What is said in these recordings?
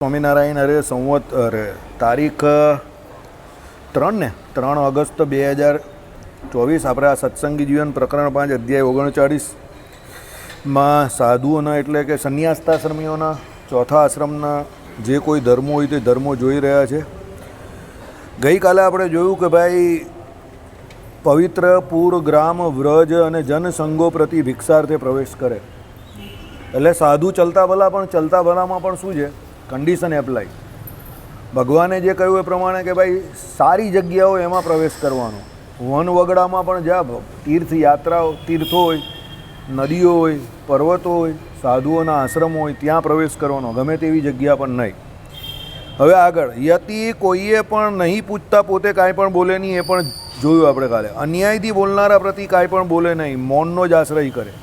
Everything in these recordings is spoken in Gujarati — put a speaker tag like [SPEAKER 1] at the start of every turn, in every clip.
[SPEAKER 1] સ્વામિનારાયણ અરે સંવત અરે તારીખ 3 ઓગસ્ટ 2024 આપણે આ સત્સંગી જીવન પ્રકરણ 5 અધ્યાય 39માં સાધુઓના એટલે કે સંન્યાસ્તાશ્રમીઓના ચોથા આશ્રમના જે કોઈ ધર્મો હોય તે ધર્મો જોઈ રહ્યા છે. ગઈકાલે આપણે જોયું કે ભાઈ પવિત્ર પૂર ગ્રામ વ્રજ અને જનસંગો પ્રતિ ભિક્ષાર્થે પ્રવેશ કરે એટલે સાધુ ચલતા ભલા, પણ ચલતા ભલામાં પણ શું છે? Condition apply. ભગવાને જે કહ્યું એ પ્રમાણે કે ભાઈ સારી જગ્યાઓ એમાં પ્રવેશ કરવાનો. વન વગડામાં પણ જ્યાં તીર્થયાત્રાઓ તીર્થો હોય, નદીઓ હોય, પર્વતો હોય, સાધુઓના આશ્રમો હોય ત્યાં પ્રવેશ કરવાનો, ગમે તેવી જગ્યા પણ નહીં. હવે આગળ યતિ કોઈએ પણ નહીં પૂછતા પોતે કાંઈ પણ બોલે નહીં, એ પણ જોયું આપણે કાલે. અન્યાયથી બોલનારા પ્રતિ કાંઈ પણ બોલે નહીં, મૌનનો જ આશ્રય કરે.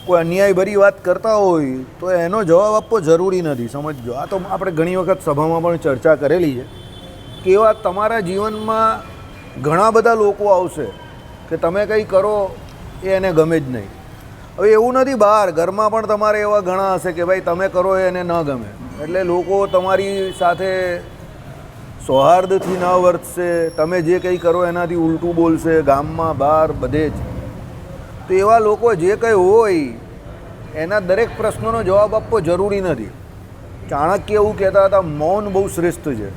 [SPEAKER 1] કોઈ અન્યાયભરી વાત કરતા હોય તો એનો જવાબ આપવો જરૂરી નથી, સમજજો. આ તો આપણે ઘણી વખત સભામાં પણ ચર્ચા કરેલી છે કે એવા તમારા જીવનમાં ઘણા બધા લોકો આવશે કે તમે કંઈ કરો એ એને ગમે જ નહીં. હવે એવું નથી, બહાર ઘરમાં પણ તમારે એવા ઘણા હશે કે ભાઈ તમે કરો એ એને ન ગમે, એટલે લોકો તમારી સાથે સૌહાર્દથી ન વર્તશે, તમે જે કંઈ કરો એનાથી ઉલટું બોલશે, ગામમાં બહાર બધે જ. તો એવા લોકો જે કંઈ હોય એના દરેક પ્રશ્નોનો જવાબ આપવો જરૂરી નથી. ચાણક્ય એવું કહેતા હતા, મૌન બહુ શ્રેષ્ઠ છે.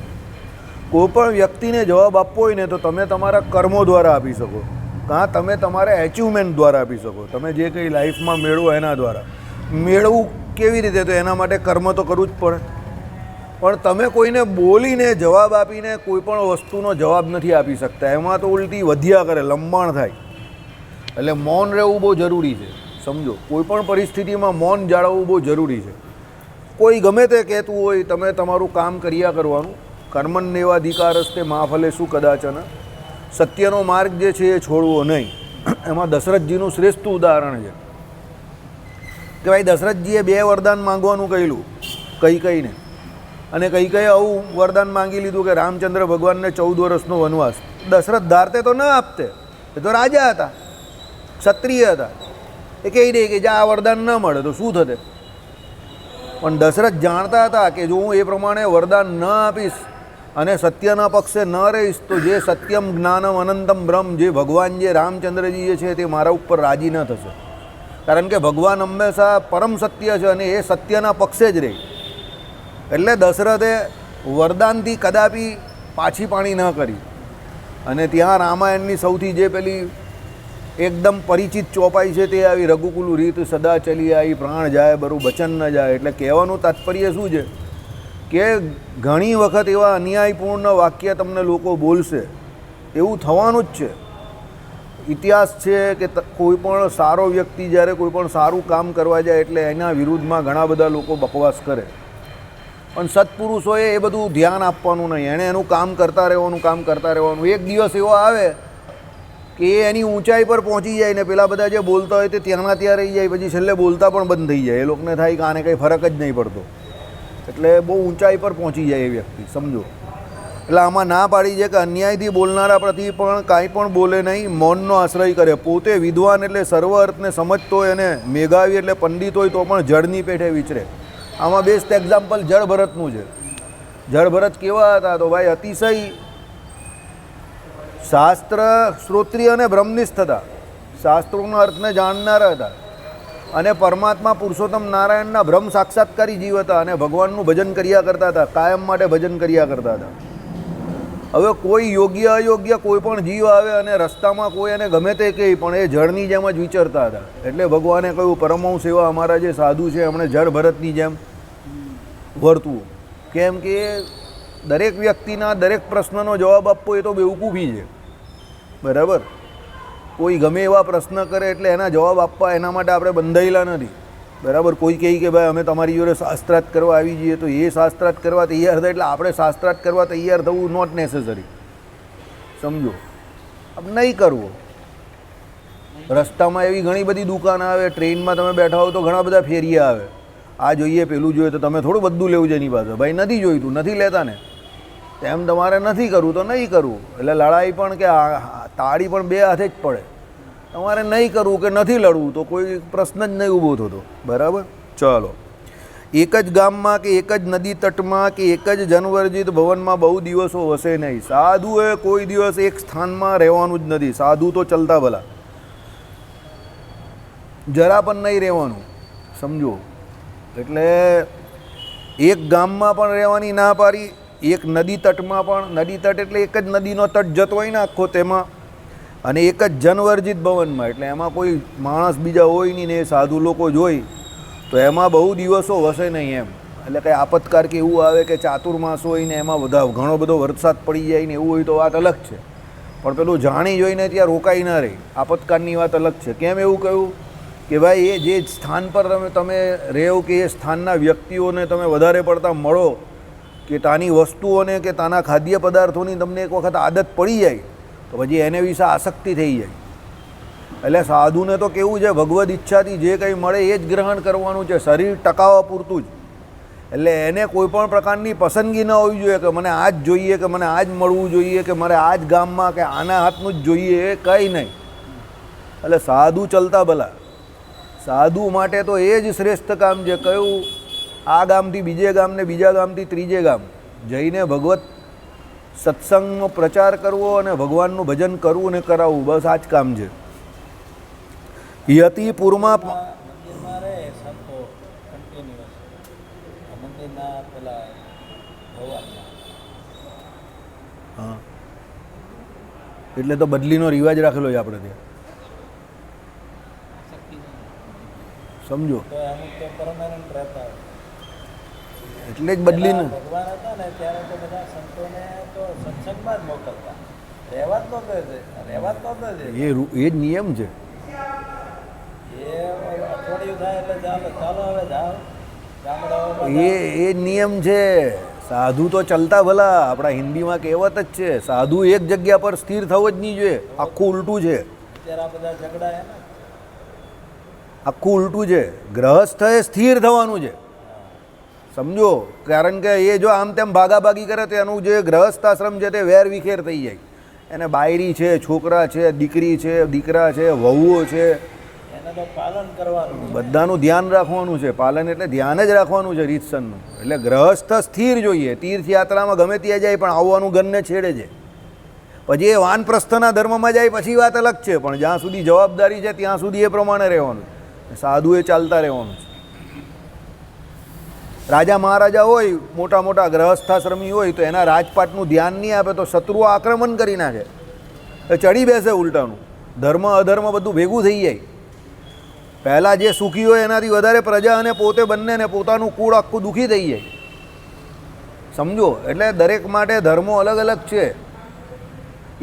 [SPEAKER 1] કોઈ પણ વ્યક્તિને જવાબ આપવો હોય ને તો તમે તમારા કર્મો દ્વારા આપી શકો, કાં તમે તમારા એચિવમેન્ટ દ્વારા આપી શકો. તમે જે કંઈ લાઈફમાં મેળવો એના દ્વારા. મેળવવું કેવી રીતે? તો એના માટે કર્મ તો કરવું જ પડે. પણ તમે કોઈને બોલીને જવાબ આપીને કોઈ પણ વસ્તુનો જવાબ નથી આપી શકતા, એમાં તો ઉલટી વધ્યા કરે, લંબાણ થાય. એટલે મૌન રહેવું બહુ જરૂરી છે, સમજો. કોઈ પણ પરિસ્થિતિમાં મૌન જાળવવું બહુ જરૂરી છે. કોઈ ગમે તે કહેતું હોય, તમે તમારું કામ કર્યા કરવાનું. કર્મણ્યેવાધિકારસ્તે મા ફલેષુ કદાચન. સત્યનો માર્ગ જે છે એ છોડવો નહીં. એમાં દશરથજીનું શ્રેષ્ઠ ઉદાહરણ છે કે ભાઈ દશરથજીએ 2 વરદાન માંગવાનું કહેલું કૈકેયીને, અને કૈકેયીએ આવું વરદાન માંગી લીધું કે રામચંદ્ર ભગવાનને 14 વર્ષનો વનવાસ. દશરથ ધારતે તો ન આપતે, એ તો રાજા હતા, ક્ષત્રિય હતા. એ કહી દે કે જે આ વરદાન ન મળે તો શું થશે? પણ દશરથ જાણતા હતા કે જો હું એ પ્રમાણે વરદાન ન આપીશ અને સત્યના પક્ષે ન રહીશ તો જે સત્યમ જ્ઞાનમ અનંતમ બ્રહ્મ, જે ભગવાન જે રામચંદ્રજી જે છે તે મારા ઉપર રાજી ન થશે. કારણ કે ભગવાન હંમેશા પરમ સત્ય છે અને એ સત્યના પક્ષે જ રહે. એટલે દશરથે વરદાનથી કદાપી પાછી પાણી ન કરી. અને ત્યાં રામાયણની સૌથી જે પેલી એકદમ પરિચિત ચોપાઈ છે તે આવી, રઘુકુલ રીત સદા ચલી આવી, પ્રાણ જાય બરું બચન ન જાય. એટલે કહેવાનું તાત્પર્ય શું છે કે ઘણી વખત એવા અન્યાયપૂર્ણ વાક્ય તમને લોકો બોલશે, એવું થવાનું જ છે. ઇતિહાસ છે કે કોઈ પણ સારો વ્યક્તિ જ્યારે કોઈ પણ સારું કામ કરવા જાય એટલે એના વિરુદ્ધમાં ઘણા બધા લોકો બકવાસ કરે. પણ સત્પુરુષોએ એ બધું ધ્યાન આપવાનું નહીં, એણે એનું કામ કરતા રહેવાનું. એક દિવસ એવો આવે કે એ એની ઊંચાઈ પર પહોંચી જાય ને પેલા બધા જે બોલતા હોય તે ત્યાંના ત્યાં રહી જાય, પછી છેલ્લે બોલતા પણ બંધ થઈ જાય. એ લોકોને થાય કે આને કંઈ ફરક જ નહીં પડતો. એટલે બહુ ઊંચાઈ પર પહોંચી જાય એ વ્યક્તિ, સમજો. એટલે આમાં ના પાડી છે કે અન્યાયથી બોલનારા પ્રતિ પણ કાંઈ પણ બોલે નહીં, મૌનનો આશ્રય કરે. પોતે વિદ્વાન એટલે સર્વ અર્થને સમજતો હોય, અને મેઘાવી એટલે પંડિત હોય તો પણ જળની પેઠે વિચરે. આમાં બેસ્ટ એક્ઝામ્પલ જળ ભરતનું છે. જળ ભરત કેવા હતા? તો ભાઈ અતિશય શાસ્ત્ર શ્રોત્રિય અને બ્રહ્મનિષ્ઠ હતા, શાસ્ત્રોના અર્થને જાણનારા હતા, અને પરમાત્મા પુરુષોત્તમ નારાયણના બ્રહ્મ સાક્ષાત્કારી જીવ હતા, અને ભગવાનનું ભજન કર્યા કરતા હતા, કાયમ માટે ભજન કર્યા કરતા હતા. હવે કોઈ યોગ્ય અયોગ્ય કોઈ પણ જીવ આવે અને રસ્તામાં કોઈ એને ગમે તે કહે, પણ એ જળની જેમ જ વિચરતા હતા. એટલે ભગવાને કહ્યું પરમહંસ એવા અમારા જે સાધુ છે એમણે જળ ભરતની જેમ વર્તવું. કેમ કે દરેક વ્યક્તિના દરેક પ્રશ્નનો જવાબ આપવો એ તો બેવકૂફી છે, બરાબર. કોઈ ગમે એવા પ્રશ્ન કરે એટલે એના જવાબ આપવા એના માટે આપણે બંધાયેલા નથી, બરાબર. કોઈ કહે કે ભાઈ અમે તમારી જોડે શાસ્ત્રાર્થ કરવા આવી જઈએ તો એ શાસ્ત્રાર્થ કરવા તૈયાર થાય, એટલે આપણે શાસ્ત્રાર્થ કરવા તૈયાર થવું નોટ નેસેસરી, સમજો. આપણે નહીં કરવો. રસ્તામાં એવી ઘણી બધી દુકાન આવે, ટ્રેનમાં તમે બેઠા હો તો ઘણા બધા ફેરિયા આવે, આ જોઈએ પેલું જોઈએ, તો તમે થોડું બધું લેવું છે એની પાસે. ભાઈ નથી જોઈતું, નથી લેતા ને, તેમ તમારે નથી કરવું તો નહીં કરવું. એટલે લડાઈ પણ કે તાળી પણ 2 હાથે જ પડે. તમારે નહીં કરવું કે નથી લડવું તો કોઈ પ્રશ્ન જ નહીં ઊભો થતો, બરાબર. ચલો, એક જ ગામમાં કે એક જ નદી તટમાં કે એક જ જનવર્જિત ભવનમાં બહુ દિવસો વસે નહીં. સાધુએ કોઈ દિવસ એક સ્થાનમાં રહેવાનું જ નથી. સાધુ તો ચલતા ભલા, જરા પણ નહીં રહેવાનું, સમજો. એટલે એક ગામમાં પણ રહેવાની ના પાડી, એક નદી તટમાં પણ. નદી તટ એટલે એક જ નદીનો તટ જતો હોય ને આખો તેમાં, અને એક જ જનવર્જિત ભવનમાં, એટલે એમાં કોઈ માણસ બીજા હોય નહીં ને એ સાધુ લોકો જોઈ તો એમાં બહુ દિવસો વસે નહીં એમ. એટલે કંઈ આપતકાર કે એવું આવે કે ચાતુર્માસ હોય ને એમાં બધા ઘણો બધો વરસાદ પડી જાય ને એવું હોય તો વાત અલગ છે, પણ પેલું જાણી જોઈને ત્યાં રોકાઈ ના રહી, આપતકારની વાત અલગ છે. કેમ એવું કહ્યું કે ભાઈ એ જે સ્થાન પર તમે રહેવો કે એ સ્થાનના વ્યક્તિઓને તમે વધારે પડતા મળો કે તાની વસ્તુઓને કે તાના ખાદ્ય પદાર્થોની તમને એક વખત આદત પડી જાય તો પછી એને વિશે આસક્તિ થઈ જાય. એટલે સાધુને તો કેવું છે, ભગવદ ઈચ્છાથી જે કંઈ મળે એ જ ગ્રહણ કરવાનું છે, શરીર ટકાવવા પૂરતું જ. એટલે એને કોઈ પણ પ્રકારની પસંદગી ન હોવી જોઈએ કે મને આ જ જોઈએ કે મને આ જ મળવું જોઈએ કે મારે આ જ ગામમાં કે આના હાથનું જ જોઈએ, એ કંઈ નહીં. એટલે સાધુ ચલતા ભલા, સાધુ માટે તો એ જ શ્રેષ્ઠ કામ છે. કયું? આ ગામથી બીજે ગામ ને બીજા ગામથી ત્રીજે ગામ જઈને ભગવત સત્સંગનો પ્રચાર કરવો અને ભગવાનનું ભજન કરવું ને કરાવવું, બસ આ જ કામ છે. યતિપુરમાં હા, એટલે તો બદલીનો રિવાજ રાખેલો છે આપણે ત્યાં, સમજો. એટલે જ બદલીને
[SPEAKER 2] ભગવાન હતા ને ત્યારે તો બધા સંતોને તો સત્સંગમાં જ મોકલતા, રહેવા જ નહોતો દે, રહેવા જ નહોતો દે.
[SPEAKER 1] એ જ નિયમ છે.
[SPEAKER 2] એ અઠવાડિયું થાય એટલે ચાલો હવે જાઓ ગામડાઓમાં.
[SPEAKER 1] એ જ નિયમ છે. સાધુ તો ચલતા ભલા, આપણા હિન્દીમાં કહેવત જ છે, સાધુ એક જગ્યા પર સ્થિર થવો જ નહીં જોઈએ. આખું ઉલટું છે.
[SPEAKER 2] અત્યારે આ બધા ઝઘડા હે ને,
[SPEAKER 1] આખું ઉલટું છે. ગ્રહસ્થએ સ્થિર થવાનું છે, સમજો. કારણ કે એ જો આમ તેમ ભાગાભાગી કરે તો એનું જે ગ્રહસ્થ આશ્રમ છે તે વેર વિખેર થઈ જાય. એને બાયરી છે, છોકરા છે, દીકરી છે, દીકરા છે, વહુઓ છે,
[SPEAKER 2] એને તો પાલન કરવાનું,
[SPEAKER 1] બધાનું ધ્યાન રાખવાનું છે. પાલન એટલે ધ્યાન જ રાખવાનું છે રીતસરનું. એટલે ગ્રહસ્થ સ્થિર જોઈએ. તીર્થયાત્રામાં ગમે ત્યાં જાય પણ આવવાનું ઘરને છેડે છે. પછી એ વાનપ્રસ્થના ધર્મમાં જાય પછી વાત અલગ છે, પણ જ્યાં સુધી જવાબદારી છે ત્યાં સુધી એ પ્રમાણે રહેવાનું. સાધુએ ચાલતા રહેવાનું છે. રાજા મહારાજા હોય, મોટા મોટા ગ્રહસ્થાશ્રમી હોય તો એના રાજપાટનું ધ્યાન નહીં આપે તો શત્રુઓ આક્રમણ કરી નાખે, ચડી બેસે ઉલટાનું. ધર્મ અધર્મ બધું ભેગું થઈ જાય. પહેલાં જે સુખી હોય એનાથી વધારે પ્રજા અને પોતે બંનેને પોતાનું કુળ આખું દુઃખી થઈ જાય, સમજો. એટલે દરેક માટે ધર્મો અલગ અલગ છે.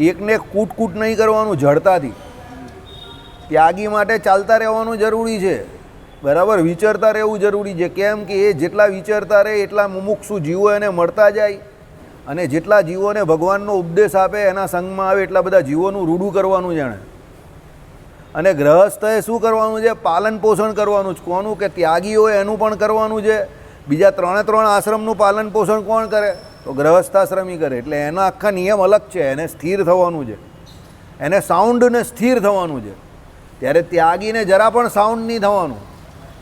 [SPEAKER 1] એકને કૂટ કૂટ નહીં કરવાનું જડતાથી. ત્યાગી માટે ચાલતા રહેવાનું જરૂરી છે, બરાબર. વિચરતા રહેવું જરૂરી છે. કેમ કે એ જેટલા વિચરતા રહે એટલા મુમુક્ષુ જીવો એને મળતા જાય, અને જેટલા જીવોને ભગવાનનો ઉપદેશ આપે એના સંગમાં આવે એટલા બધા જીવોનું રૂડું કરવાનું જાણે. અને ગ્રહસ્થએ શું કરવાનું છે? પાલન પોષણ કરવાનું છે. કોનું? કે ત્યાગી હોય એનું પણ કરવાનું છે. બીજા 3 આશ્રમનું પાલન પોષણ કોણ કરે? તો ગ્રહસ્થાશ્રમી કરે. એટલે એના આખા નિયમ અલગ છે. એને સ્થિર થવાનું છે, એને સાઉન્ડ ને સ્થિર થવાનું છે. ત્યારે ત્યાગીને જરા પણ સાઉન્ડ નહીં થવાનું.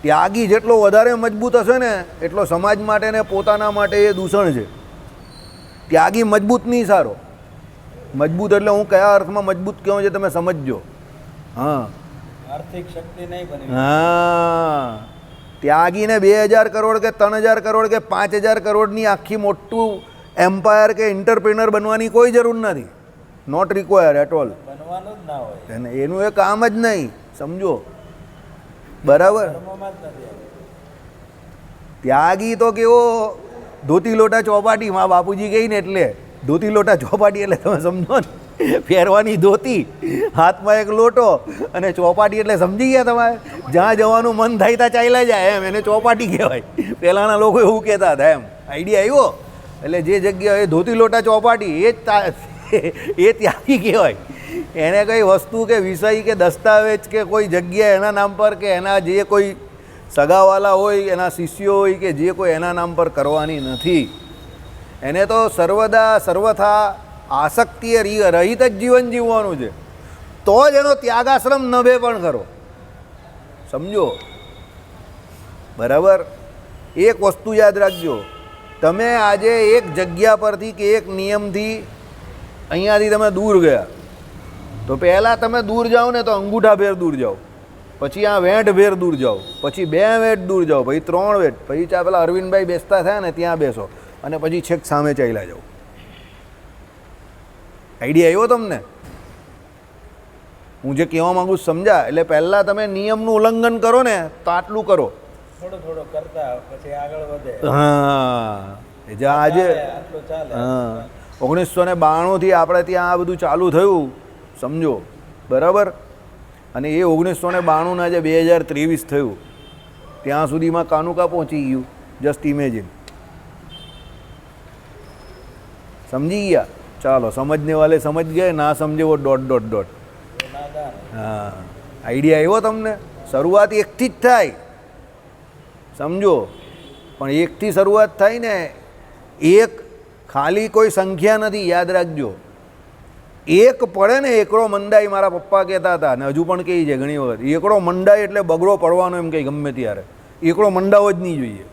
[SPEAKER 1] ત્યાગી જેટલો વધારે મજબૂત હશે ને એટલો સમાજ માટે ને પોતાના માટે એ દૂષણ છે. ત્યાગી મજબૂત નહીં સારો. મજબૂત એટલે હું કયા અર્થમાં મજબૂત કહું છે તમે સમજજો. હા,
[SPEAKER 2] આર્થિક શક્તિ નહીં બની.
[SPEAKER 1] હા, ત્યાગીને 2000 કરોડ કે 3000 કરોડ કે 5000 કરોડની આખી મોટું એમ્પાયર કે એન્ટરપ્રિનર બનવાની કોઈ જરૂર નથી. Not require at all.
[SPEAKER 2] બનવાનું જ ના હોય,
[SPEAKER 1] એનું એ કામ જ નહીં, સમજો. બરાબર.
[SPEAKER 2] ધર્મમાં જ નથી.
[SPEAKER 1] ત્યાગી તો કેવો ધોતી લોટા ચોપાટી, માં બાપુજી કહી ને એટલે ધોતી લોટા ચોપાટી એટલે તમે સમજો ને, પહેરવાની ધોતી, હાથમાં એક લોટો અને ચોપાટી એટલે સમજી ગયા તમારે. જ્યાં જવાનું મન થાય ત્યાં ચાલ્યા જાય એમ, એને ચોપાટી કહેવાય. પહેલાંના લોકો એવું કહેતા હતા એમ. આઈડિયા આવ્યો? એટલે જે જગ્યાએ ધોતી લોટા ચોપાટી એ ત્યાગી કહેવાય. એને કંઈ વસ્તુ કે વિષય કે દસ્તાવેજ કે કોઈ જગ્યા એના નામ પર કે એના જે કોઈ સગાવાલા હોય, એના શિષ્યો હોય કે જે કોઈ એના નામ પર કરવાની નથી. એને તો સર્વદા સર્વથા આસક્તિએ રહિત જ જીવન જીવવાનું છે. તો જ એનો ત્યાગાશ્રમ નભે પણ ખરો, સમજો. બરાબર. એક વસ્તુ યાદ રાખજો, તમે આજે એક જગ્યા પરથી કે એક નિયમથી અહીંયાથી તમે દૂર ગયા, તો પહેલાં તમે દૂર જાઓ ને તો અંગૂઠાભેર દૂર જાઓ, પછી આ વેંઠભેર દૂર જાઓ, પછી 2 વેંઠ દૂર જાઓ, પછી 3 વેંઠ, પછી ચા પેલા અરવિંદભાઈ બેસતા થયા ને ત્યાં બેસો, અને પછી છેક સામે ચાલ્યા જાઓ. આઈડિયા આવ્યો તમને? હું જે કહેવા માગું સમજા? એટલે પહેલાં તમે નિયમનું ઉલ્લંઘન કરો ને તો આટલું કરો,
[SPEAKER 2] થોડું થોડું કરતા પછી આગળ વધે.
[SPEAKER 1] હા જે આજે
[SPEAKER 2] આટલું ચાલે.
[SPEAKER 1] હા 1992થી આપણે ત્યાં આ બધું ચાલુ થયું, સમજો બરાબર. અને એ 1992 આજે 2023 થયું, ત્યાં સુધીમાં કાનુકા પહોંચી ગયું. Just imagine. સમજી ગયા? ચાલો, સમજને વાલે સમજ ગયે, ના સમજે વો ... હા, આઈડિયા આવ્યો તમને? શરૂઆત એકથી જ થાય, સમજો. પણ એકથી શરૂઆત થાય ને, એક ખાલી કોઈ સંખ્યા નથી, યાદ રાખજો. એક પડે ને, એકડો મંડાઈ, મારા પપ્પા કહેતા હતા ને હજુ પણ કહે છે ઘણી વખત, એકડો મંડાય એટલે બગડો પડવાનો, એમ કંઈ ગમે ત્યારે એકડો મંડાવો જ નહીં જોઈએ.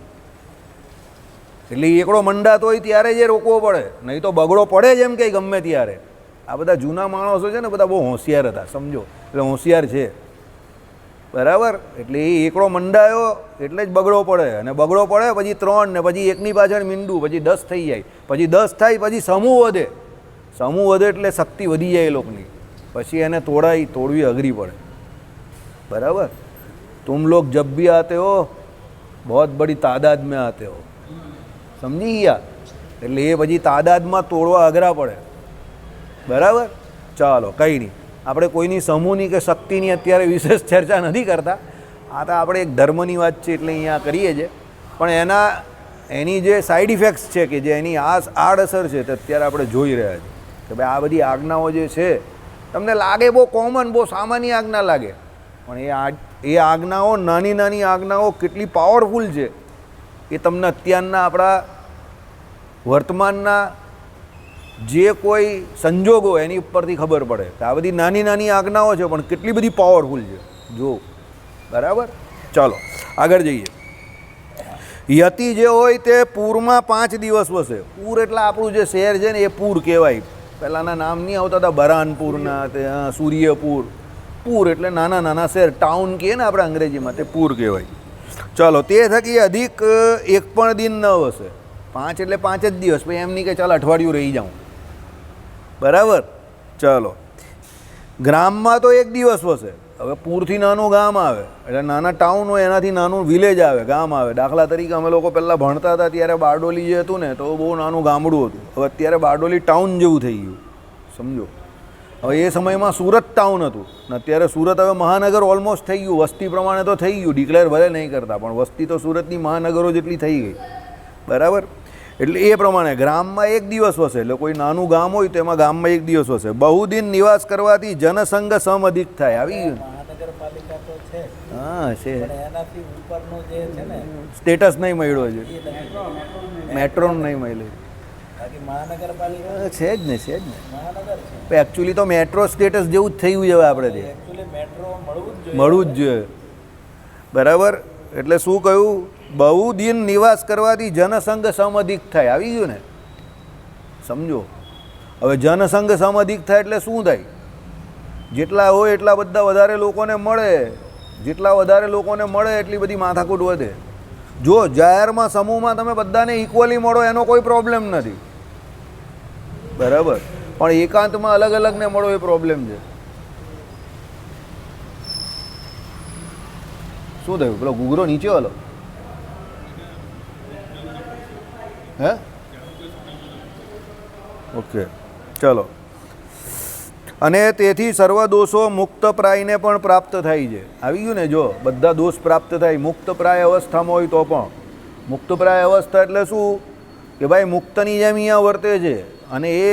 [SPEAKER 1] એટલે એકડો મંડાતો હોય ત્યારે જ રોકવો પડે, નહીં તો બગડો પડે જ એમ કંઈ ગમે ત્યારે. આ બધા જૂના માણસો છે ને, બધા બહુ હોશિયાર હતા, સમજો. એટલે હોશિયાર છે, બરાબર. એટલે એ એકડો મંડાયો એટલે જ બગડો પડે, અને બગડો પડે પછી 3, ને પછી એકની પાછળ મીંડું, પછી 10 થઈ જાય, પછી 10 થાય પછી સમૂહ વધે. સમૂહ વધે એટલે શક્તિ વધી જાય એ લોકોની, પછી એને તોડવી અઘરી પડે, બરાબર. तुम लोग जब भी आते हो बहुत बड़ी तादाद में आते हो, समझी ગયા? એટલે એ પછી તાદાદમાં તોડવા અઘરા પડે, બરાબર. ચાલો, કંઈ નહીં, આપણે કોઈની સમૂહની કે શક્તિની અત્યારે વિશેષ ચર્ચા નથી કરતા. આ તો આપણે એક ધર્મની વાત છે એટલે અહીંયા કરીએ છીએ. પણ એની જે સાઈડ ઇફેક્ટ્સ છે, કે જે એની આડઅસર છે, તે અત્યારે આપણે જોઈ રહ્યા છીએ. કે ભાઈ આ બધી આજ્ઞાઓ જે છે, તમને લાગે બહુ કોમન, બહુ સામાન્ય આજ્ઞા લાગે, પણ એ આજ્ઞાઓ, નાની નાની આજ્ઞાઓ કેટલી પાવરફુલ છે એ તમને અત્યારના આપણા વર્તમાનના જે કોઈ સંજોગો એની ઉપરથી ખબર પડે કે આ બધી નાની નાની આજ્ઞાઓ છે પણ કેટલી બધી પાવરફુલ છે, જો. બરાબર. ચાલો આગળ જઈએ. યતિ જે હોય તે પૂરમાં 5 દિવસ વસે. પૂર એટલે આપણું જે શહેર છે ને એ પૂર કહેવાય. પહેલાંના નામ નહીં આવતા હતા, બરાનપુરના, તે સૂર્યપુર. પૂર એટલે નાના નાના શહેર, ટાઉન કહીએ ને આપણે અંગ્રેજીમાં, તે પૂર કહેવાય. ચાલો, તે થકી અધિક 1 પણ દિન ન વસે. 5 એટલે 5 જ દિવસ, પછી એમ નહીં કે ચાલ અઠવાડિયું રહી જાઉં, બરાબર. ચાલો, ગ્રામમાં તો 1 દિવસ વસે. હવે પૂરથી નાનું ગામ આવે એટલે નાના ટાઉન હોય એનાથી નાનું વિલેજ આવે, ગામ આવે. દાખલા તરીકે અમે લોકો પહેલાં ભણતા હતા ત્યારે બારડોલી જે હતું ને, તો બહુ નાનું ગામડું હતું. હવે અત્યારે બારડોલી ટાઉન જેવું થઈ ગયું, સમજો. હવે એ સમયમાં સુરત ટાઉન હતું ને અત્યારે સુરત હવે મહાનગર ઓલમોસ્ટ થઈ ગયું. વસ્તી પ્રમાણે તો થઈ ગયું, ડિક્લેર ભલે નહીં કરતા, પણ વસ્તી તો સુરતની મહાનગરો જેટલી થઈ ગઈ, બરાબર. એટલે એ પ્રમાણે ગ્રામમાં 1 દિવસ વસે. એટલે કોઈ નાનું ગામ હોય તો એમાં ગામમાં 1 દિવસ વસે. બહુદિન નિવાસ કરવાથી જનસંઘ સમઅધિક થાય. આવી ગયું.
[SPEAKER 2] મહાનગરપાલિકા તો છે,
[SPEAKER 1] હા છે,
[SPEAKER 2] પણ એનાથી ઉપરનું જે છે ને
[SPEAKER 1] સ્ટેટસ નહીં મળ્યો છે, મેટ્રો નહીં મળી.
[SPEAKER 2] બાકી મહાનગરપાલિકા
[SPEAKER 1] છે જ ને, છે જ ને.
[SPEAKER 2] મહાનગર છે.
[SPEAKER 1] એકચ્યુઅલી તો મેટ્રો સ્ટેટસ જેવું જ થયું છે હવે આપણે તે.
[SPEAKER 2] એકચ્યુઅલી મેટ્રો મળવું જ જોઈએ.
[SPEAKER 1] મળવું જ જોઈએ, બરાબર. એટલે શું કહ્યું? બહુદિન નિવાસ કરવાથી જનસંઘ સમઅધિક થાય. આવી ગયું ને, સમજો. હવે જનસંઘ સમઅધિક થાય એટલે શું થાય? જેટલા હોય એટલા બધા વધારે લોકોને મળે, જેટલા વધારે લોકોને મળે એટલી બધી માથાકૂટ વધે. જો જાહેરમાં સમૂહમાં તમે બધાને ઇક્વલી મળો એનો કોઈ પ્રોબ્લેમ નથી, બરાબર. પણ એકાંતમાં અલગ અલગને મળો એ પ્રોબ્લેમ છે. શું થયું? પેલો ઘૂઘરો નીચે વાળો હે? ઓકે, ચલો. અને તેથી સર્વ દોષો મુક્તપ્રાયને પણ પ્રાપ્ત થાય છે. આવી ગયું ને? જો બધા દોષ પ્રાપ્ત થાય મુક્તપ્રાય અવસ્થામાં હોય તો પણ. મુક્તપ્રાય અવસ્થા એટલે શું? કે ભાઈ મુક્તની જેમ અહીંયા વર્તે છે અને એ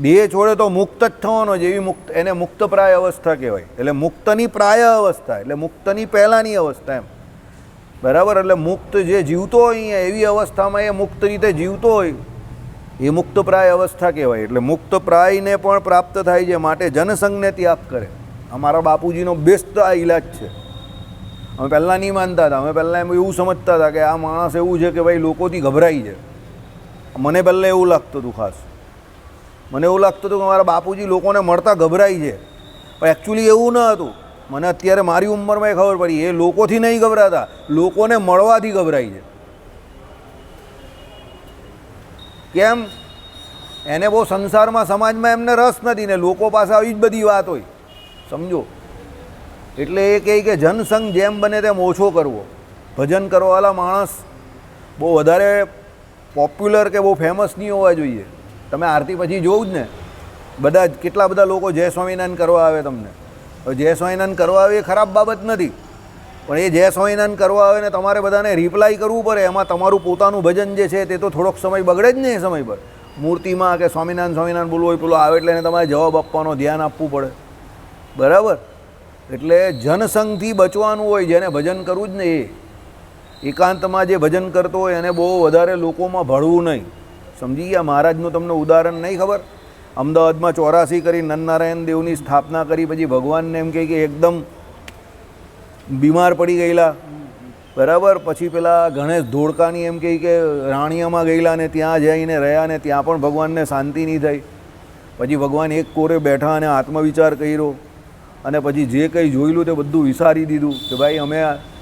[SPEAKER 1] દેહ છોડે તો મુક્ત જ થવાનો છે, એવી મુક્ત, એને મુક્તપ્રાય અવસ્થા કહેવાય. એટલે મુક્તની પ્રાય અવસ્થા એટલે મુક્તની પહેલાંની અવસ્થા એમ, બરાબર. એટલે મુક્ત જે જીવતો હોય અહીંયા એવી અવસ્થામાં એ મુક્ત રીતે જીવતો હોય એ મુક્તપ્રાય અવસ્થા કહેવાય. એટલે મુક્તપ્રાયને પણ પ્રાપ્ત થાય છે, માટે જનસંઘને ત્યાગ કરે. અમારા બાપુજીનો બેસ્ટ આ ઇલાજ છે. અમે પહેલાં નહીં માનતા હતા, અમે પહેલાં એમ એવું સમજતા હતા કે આ માણસ એવું છે કે ભાઈ લોકોથી ગભરાઈ છે. મને પહેલાં એવું લાગતું હતું, ખાસ મને એવું લાગતું હતું કે મારા બાપુજી લોકોને મળતા ગભરાઈ છે, પણ એકચ્યુઅલી એવું ન હતું. મને અત્યારે મારી ઉંમરમાં ખબર પડી એ લોકોથી નહીં ગભરાતા, લોકોને મળવાથી ગભરાઈ છે. કેમ? એને બહુ સંસારમાં સમાજમાં એમને રસ નથી ને લોકો પાસે આવી જ બધી વાત હોય, સમજો. એટલે એ કહે કે જનસંઘ જેમ બને તેમ ઓછો કરવો. ભજન કરવાવાળા માણસ બહુ વધારે પોપ્યુલર કે બહુ ફેમસ નહીં હોવા જોઈએ. તમે આરતી પછી જોવું જ ને, બધા જ કેટલા બધા લોકો જય સ્વામિનારાયણ કરવા આવે તમને. હવે જય સ્વામિનારાયણ કરવા આવે એ ખરાબ બાબત નથી, પણ એ જય સ્વામિનારાયણ કરવા આવે ને તમારે બધાને રિપ્લાય કરવું પડે, એમાં તમારું પોતાનું ભજન જે છે તે તો થોડોક સમય બગડે જ ને. એ સમય પર મૂર્તિમાં કે સ્વામિનારાયણ સ્વામિનારાયણ બોલવું હોય, પેલો આવે એટલે એને તમારે જવાબ આપવાનો, ધ્યાન આપવું પડે, બરાબર. એટલે જનસંઘથી બચવાનું હોય, જેને ભજન કરવું જ ને એ એકાંતમાં જે ભજન કરતો હોય એને બહુ વધારે લોકોમાં ભળવું નહીં. સમજી ગયા? મહારાજનું તમને ઉદાહરણ નહીં ખબર? અમદાવાદમાં 84 કરી નરનારાયણ દેવની સ્થાપના કરી, પછી ભગવાનને એમ કહે કે એકદમ બીમાર પડી ગયેલા, બરાબર. પછી પેલા ગણેશ ધોળકાની એમ કહે કે રાણીયામાં ગયેલા ને ત્યાં જઈને રહ્યા ને ત્યાં પણ ભગવાનને શાંતિ નહીં થઈ. પછી ભગવાન એક કોરે બેઠા અને આત્મવિચાર કર્યો અને પછી જે કંઈ જોયેલું તે બધું વિસારી દીધું કે ભાઈ અમે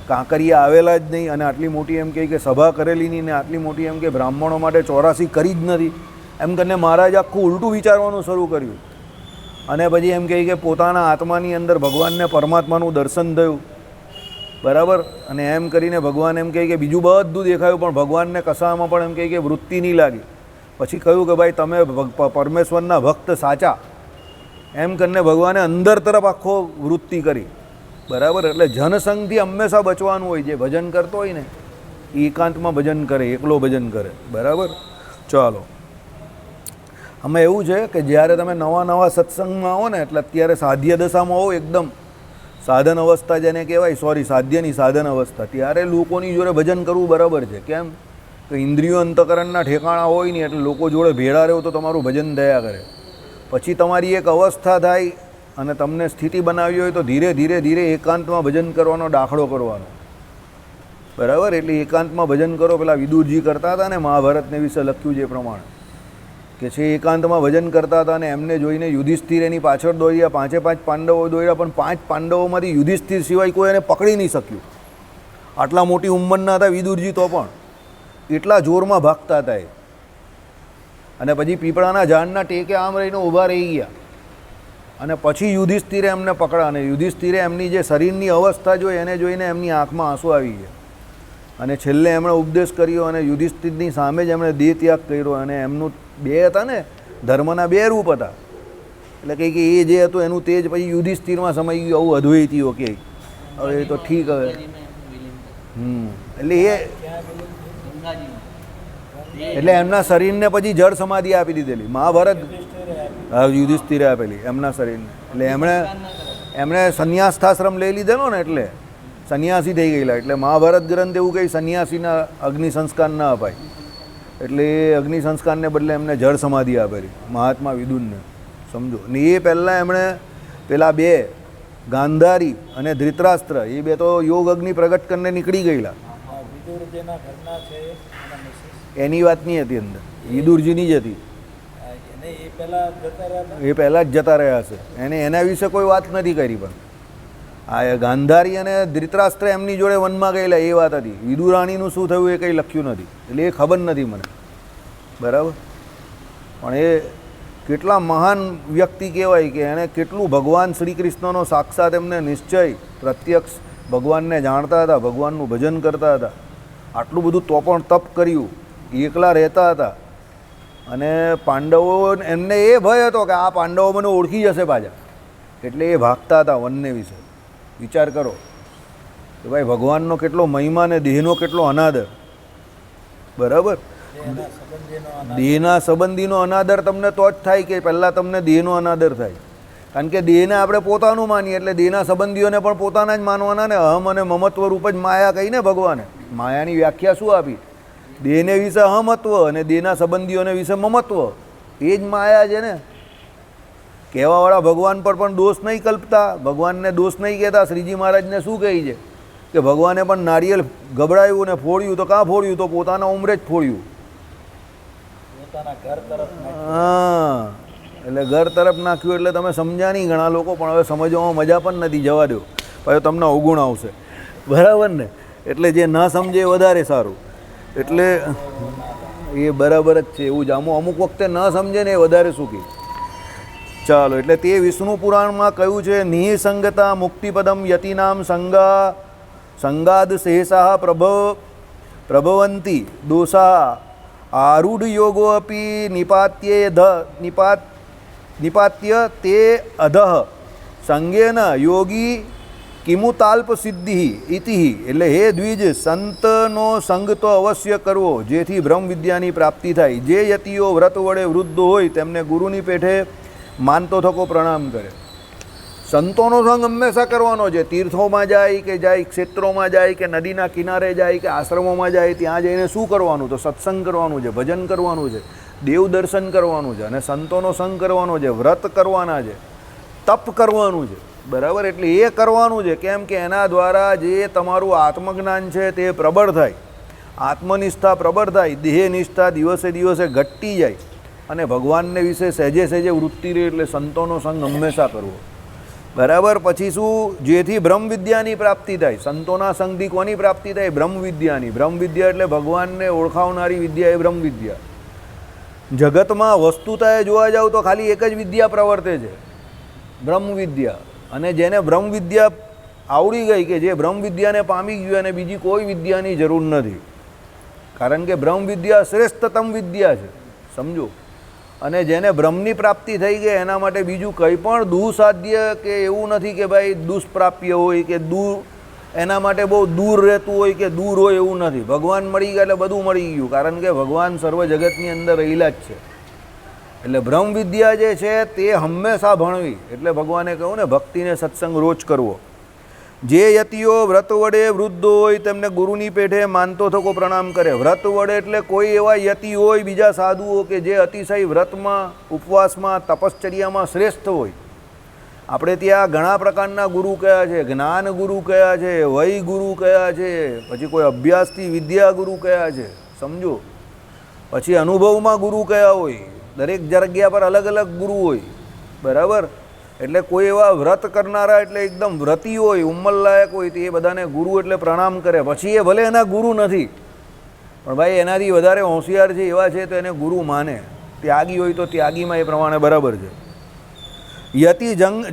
[SPEAKER 1] કાંકરિયા આવેલા જ નહીં, અને આટલી મોટી એમ કહે કે સભા કરેલી નહીં, ને આટલી મોટી એમ કે બ્રાહ્મણો માટે 84 કરી જ નથી, એમ કરીને મહારાજ આખું ઉલટું વિચારવાનું શરૂ કર્યું. અને પછી એમ કહે કે પોતાના આત્માની અંદર ભગવાનને પરમાત્માનું દર્શન થયું, બરાબર. અને એમ કરીને ભગવાન એમ કહે કે બીજું બધું દેખાયું, પણ ભગવાનને કશામાં પણ એમ કહે કે વૃત્તિ નહીં લાગી. પછી કહ્યું કે ભાઈ તમે પરમેશ્વરના ભક્ત સાચા, એમ કરીને ભગવાને અંદર તરફ આખો વૃત્તિ કરી, બરાબર. એટલે જનસંઘથી હંમેશા બચવાનું હોય. જે ભજન કરતો હોય ને એ એકાંતમાં ભજન કરે, એકલો ભજન કરે, બરાબર. ચાલો, આમાં એવું છે કે જ્યારે તમે નવા સત્સંગમાં આવો ને, એટલે અત્યારે સાધ્ય દશામાં હો, એકદમ સાધન અવસ્થા જેને કહેવાય, સાધ્યની સાધન અવસ્થા, ત્યારે લોકોની જોડે ભજન કરવું બરાબર છે. કેમ કે ઇન્દ્રિયો અંતકરણના ઠેકાણા હોય નહીં, એટલે લોકો જોડે ભેળા રહો તો તમારું ભજન થયા કરે. પછી તમારી એક અવસ્થા થાય અને તમને સ્થિતિ બનાવી હોય તો ધીરે ધીરે એકાંતમાં ભજન કરવાનો દાખલો કરવાનો, બરાબર. એટલે એકાંતમાં ભજન કરો. પેલા વિદુરજી કરતા હતા ને, મહાભારતને વિશે લખ્યું છે એ પ્રમાણે કે છે એકાંતમાં ભજન કરતા હતા અને એમને જોઈને યુધિષ્ઠિર એની પાછળ દોડ્યા. 5 પાંડવો દોડ્યા, પણ 5 પાંડવોમાંથી યુધિષ્ઠિર સિવાય કોઈ એને પકડી નહીં શક્યું. આટલા મોટી ઉંમરના હતા વિદુરજી, તો પણ એટલા જોરમાં ભાગતા હતા એ. અને પછી પીપળાના ઝાડના ટેકે આમ રહીને ઊભા રહી ગયા, અને પછી યુધિષ્ઠિરે એમને પકડા. અને યુધિષ્ઠિરે એમની જે શરીરની અવસ્થા જોઈ, એને જોઈને એમની આંખમાં આંસુ આવી ગયા. અને છેલ્લે એમણે ઉપદેશ કર્યો, અને યુધિષ્ઠિરની સામે જ એમણે દેહ ત્યાગ કર્યો. અને એમનું બે હતા ને, ધર્મના 2 રૂપ હતા. એટલે કંઈ કે એ જે હતું એનું તેજ પછી યુધિષ્ઠિરમાં સમાઈ ગયું. આવું અદ્વૈતીઓ કે હવે એ તો ઠીક. હવે એટલે એમના શરીરને પછી જળ સમાધિ આપી દીધેલી મહાભારત, યુધિષ્ઠિરે આપેલી એમના શરીરને. એટલે એમણે સંન્યાસાશ્રમ લઈ લીધેલો ને, એટલે સંન્યાસી થઈ ગયેલા. એટલે મહાભારત ગ્રંથ એવું કહે સંન્યાસીના અગ્નિ સંસ્કાર ન અપાય, એટલે એ અગ્નિ સંસ્કારને બદલે એમને જળ સમાધિ આપેલી મહાત્મા વિદુરને, સમજો. ને એ પહેલાં એમણે પેલા 2 ગાંધારી અને ધૃતરાષ્ટ્ર, એ 2 તો યોગ અગ્નિ પ્રગટ કરીને નીકળી ગયેલા. એની વાત નહીં હતી અંદર, વિદુરજીની જ હતી. એ પહેલાં જ જતા રહ્યા છે. એના વિશે કોઈ વાત નથી કરી. પણ આ ગાંધારી અને ધૃતરાષ્ટ્ર એમની જોડે વનમાં ગયેલા, એ વાત હતી. વિદુરાણીનું શું થયું એ કંઈ લખ્યું નથી, એટલે એ ખબર નથી મને, બરાબર. પણ એ કેટલા મહાન વ્યક્તિ કહેવાય કે એણે કેટલું ભગવાન શ્રી કૃષ્ણનો સાક્ષાત એમને નિશ્ચય પ્રત્યક્ષ ભગવાનને જાણતા હતા, ભગવાનનું ભજન કરતા હતા. આટલું બધું તો પણ તપ કર્યું, એકલા રહેતા હતા. અને પાંડવો, એમને એ ભય હતો કે આ પાંડવો મને ઓળખી જશે પાછા, એટલે એ ભાગતા હતા વનને વિશે. વિચાર કરો કે ભાઈ ભગવાનનો કેટલો મહિમા ને દેહનો કેટલો અનાદર, બરાબર. દેહના સંબંધીનો અનાદર તમને તો જ થાય કે પહેલાં તમને દેહનો અનાદર થાય. કારણ કે દેહને આપણે પોતાનું માનીએ, એટલે દેહના સંબંધીઓને પણ પોતાના જ માનવાના ને. અહમ અને મમત્વ રૂપ જ માયા કહીને ભગવાને. માયાની વ્યાખ્યા શું આપી? દેહને વિશે અહમત્વ અને દેહના સંબંધીઓને વિશે મમત્વ. એ જ માયા છે ને. કહેવાવાળા ભગવાન પર પણ દોષ નહીં કલ્પતા, ભગવાનને દોષ નહીં કહેતા. શ્રીજી મહારાજને શું કહે છે કે ભગવાને પણ નારિયેલ ગબડાયું ને ફોડ્યું તો કાં ફોડ્યું? તો પોતાના ઉંમરે જ ફોડ્યું.
[SPEAKER 2] પોતાના ઘર તરફ નાખ્યું.
[SPEAKER 1] હા, એટલે ઘર તરફ નાખ્યું એટલે તમે સમજ્યા નહીં ઘણા લોકો, પણ હવે સમજવામાં મજા પણ નથી, જવા દો, પછી તમને અવગુણ આવશે, બરાબર ને? એટલે જે ન સમજે એ વધારે સારું. એટલે એ બરાબર જ છે, એવું જ અમુક વખતે ન સમજે ને એ વધારે સુખી. ચાલો, એટલે તે વિષ્ણુ પુરાણમાં કહ્યું છે, નિઃસંગતા મુક્તિપદમ યતિનામ સંગાદ શેષા પ્રભવંતી દોષા આરૂઢ યોગો અપી નિપાત્ય તે અધઃ સંગેન યોગી કિમુતાલ્પ સિદ્ધિ ઇતિ. એટલે હે દ્વિજ, સંતનો સંગ તો અવશ્ય કરવો, જેથી બ્રહ્મ વિદ્યાની પ્રાપ્તિ થાય. જે યતિઓ વ્રત વડે વૃદ્ધ હોય તેમને ગુરુની પેઠે માનતો થકો પ્રણામ કરે. સંતોનો સંગ હંમેશા કરવાનો છે. તીર્થોમાં જાય કે જાય, ક્ષેત્રોમાં જાય કે નદીના કિનારે જાય કે આશ્રમોમાં જાય, ત્યાં જઈને શું કરવાનું? તો સત્સંગ કરવાનું છે, ભજન કરવાનું છે, દેવ દર્શન કરવાનું છે, અને સંતોનો સંગ કરવાનો છે, વ્રત કરવાના છે, તપ કરવાનું છે, બરાબર? એટલે એ કરવાનું છે. કેમ કે એના દ્વારા જે તમારું આત્મજ્ઞાન છે તે પ્રબળ થાય, આત્મનિષ્ઠા પ્રબળ થાય, દેહનિષ્ઠા દિવસે દિવસે ઘટતી જાય, અને ભગવાનને વિશે સહેજે સહેજે વૃત્તિ રહે. એટલે સંતોનો સંગ હંમેશા કરવો, બરાબર? પછી શું? જેથી બ્રહ્મ વિદ્યાની પ્રાપ્તિ થાય. સંતોના સંગથી કોની પ્રાપ્તિ થાય? બ્રહ્મ વિદ્યાની. બ્રહ્મ વિદ્યા એટલે ભગવાનને ઓળખાવનારી વિદ્યા એ બ્રહ્મ વિદ્યા. જગતમાં વસ્તુતાએ જોવા જાવ તો ખાલી એક જ વિદ્યા પ્રવર્તે છે, બ્રહ્મ વિદ્યા. અને જેને બ્રહ્મ વિદ્યા આવડી ગઈ, કે જે બ્રહ્મ વિદ્યાને પામી ગયું, અને બીજી કોઈ વિદ્યાની જરૂર નથી. કારણ કે બ્રહ્મ વિદ્યા શ્રેષ્ઠતમ વિદ્યા છે, સમજો. અને જેને બ્રહ્મની પ્રાપ્તિ થઈ ગઈ, એના માટે બીજું કંઈ પણ દુઃસાધ્ય કે એવું નથી કે ભાઈ દુષ્પ્રાપ્ય હોય કે દૂર, એના માટે બહુ દૂર રહેતું હોય કે દૂર હોય, એવું નથી. ભગવાન મળી ગયા એટલે બધું મળી ગયું, કારણ કે ભગવાન સર્વ જગતની અંદર રહેલા જ છે. એટલે બ્રહ્મ વિદ્યા જે છે તે હંમેશા ભણવી. એટલે ભગવાને કહ્યું ને, ભક્તિને સત્સંગ રોજ કરવો. જે યતિઓ વ્રત વડે વૃદ્ધ હોય તેમને ગુરુની પેઠે માનતો થકો પ્રણામ કરે. વ્રત વડે એટલે કોઈ એવા યતિ હોય, બીજા સાધુઓ કે જે અતિશય વ્રતમાં, ઉપવાસમાં, તપશ્ચર્યામાં શ્રેષ્ઠ હોય. આપણે ત્યાં ઘણા પ્રકારના ગુરુ કયા છે, જ્ઞાન ગુરુ કયા છે, વય ગુરુ કયા છે, પછી કોઈ અભ્યાસથી વિદ્યા ગુરુ કયા છે, સમજો. પછી અનુભવમાં ગુરુ કયા હોય, દરેક જગ્યા પર અલગ અલગ ગુરુ હોય, બરાબર? એટલે કોઈ એવા વ્રત કરનારા, એટલે એકદમ વ્રતી હોય, ઉંમરલાયક હોય, તો એ બધાને ગુરુ એટલે પ્રણામ કરે. પછી એ ભલે એના ગુરુ નથી, પણ ભાઈ એનાથી વધારે હોશિયાર છે એવા છે તો એને ગુરુ માને. ત્યાગી હોય તો ત્યાગીમાં એ પ્રમાણે બરાબર છે. યતિ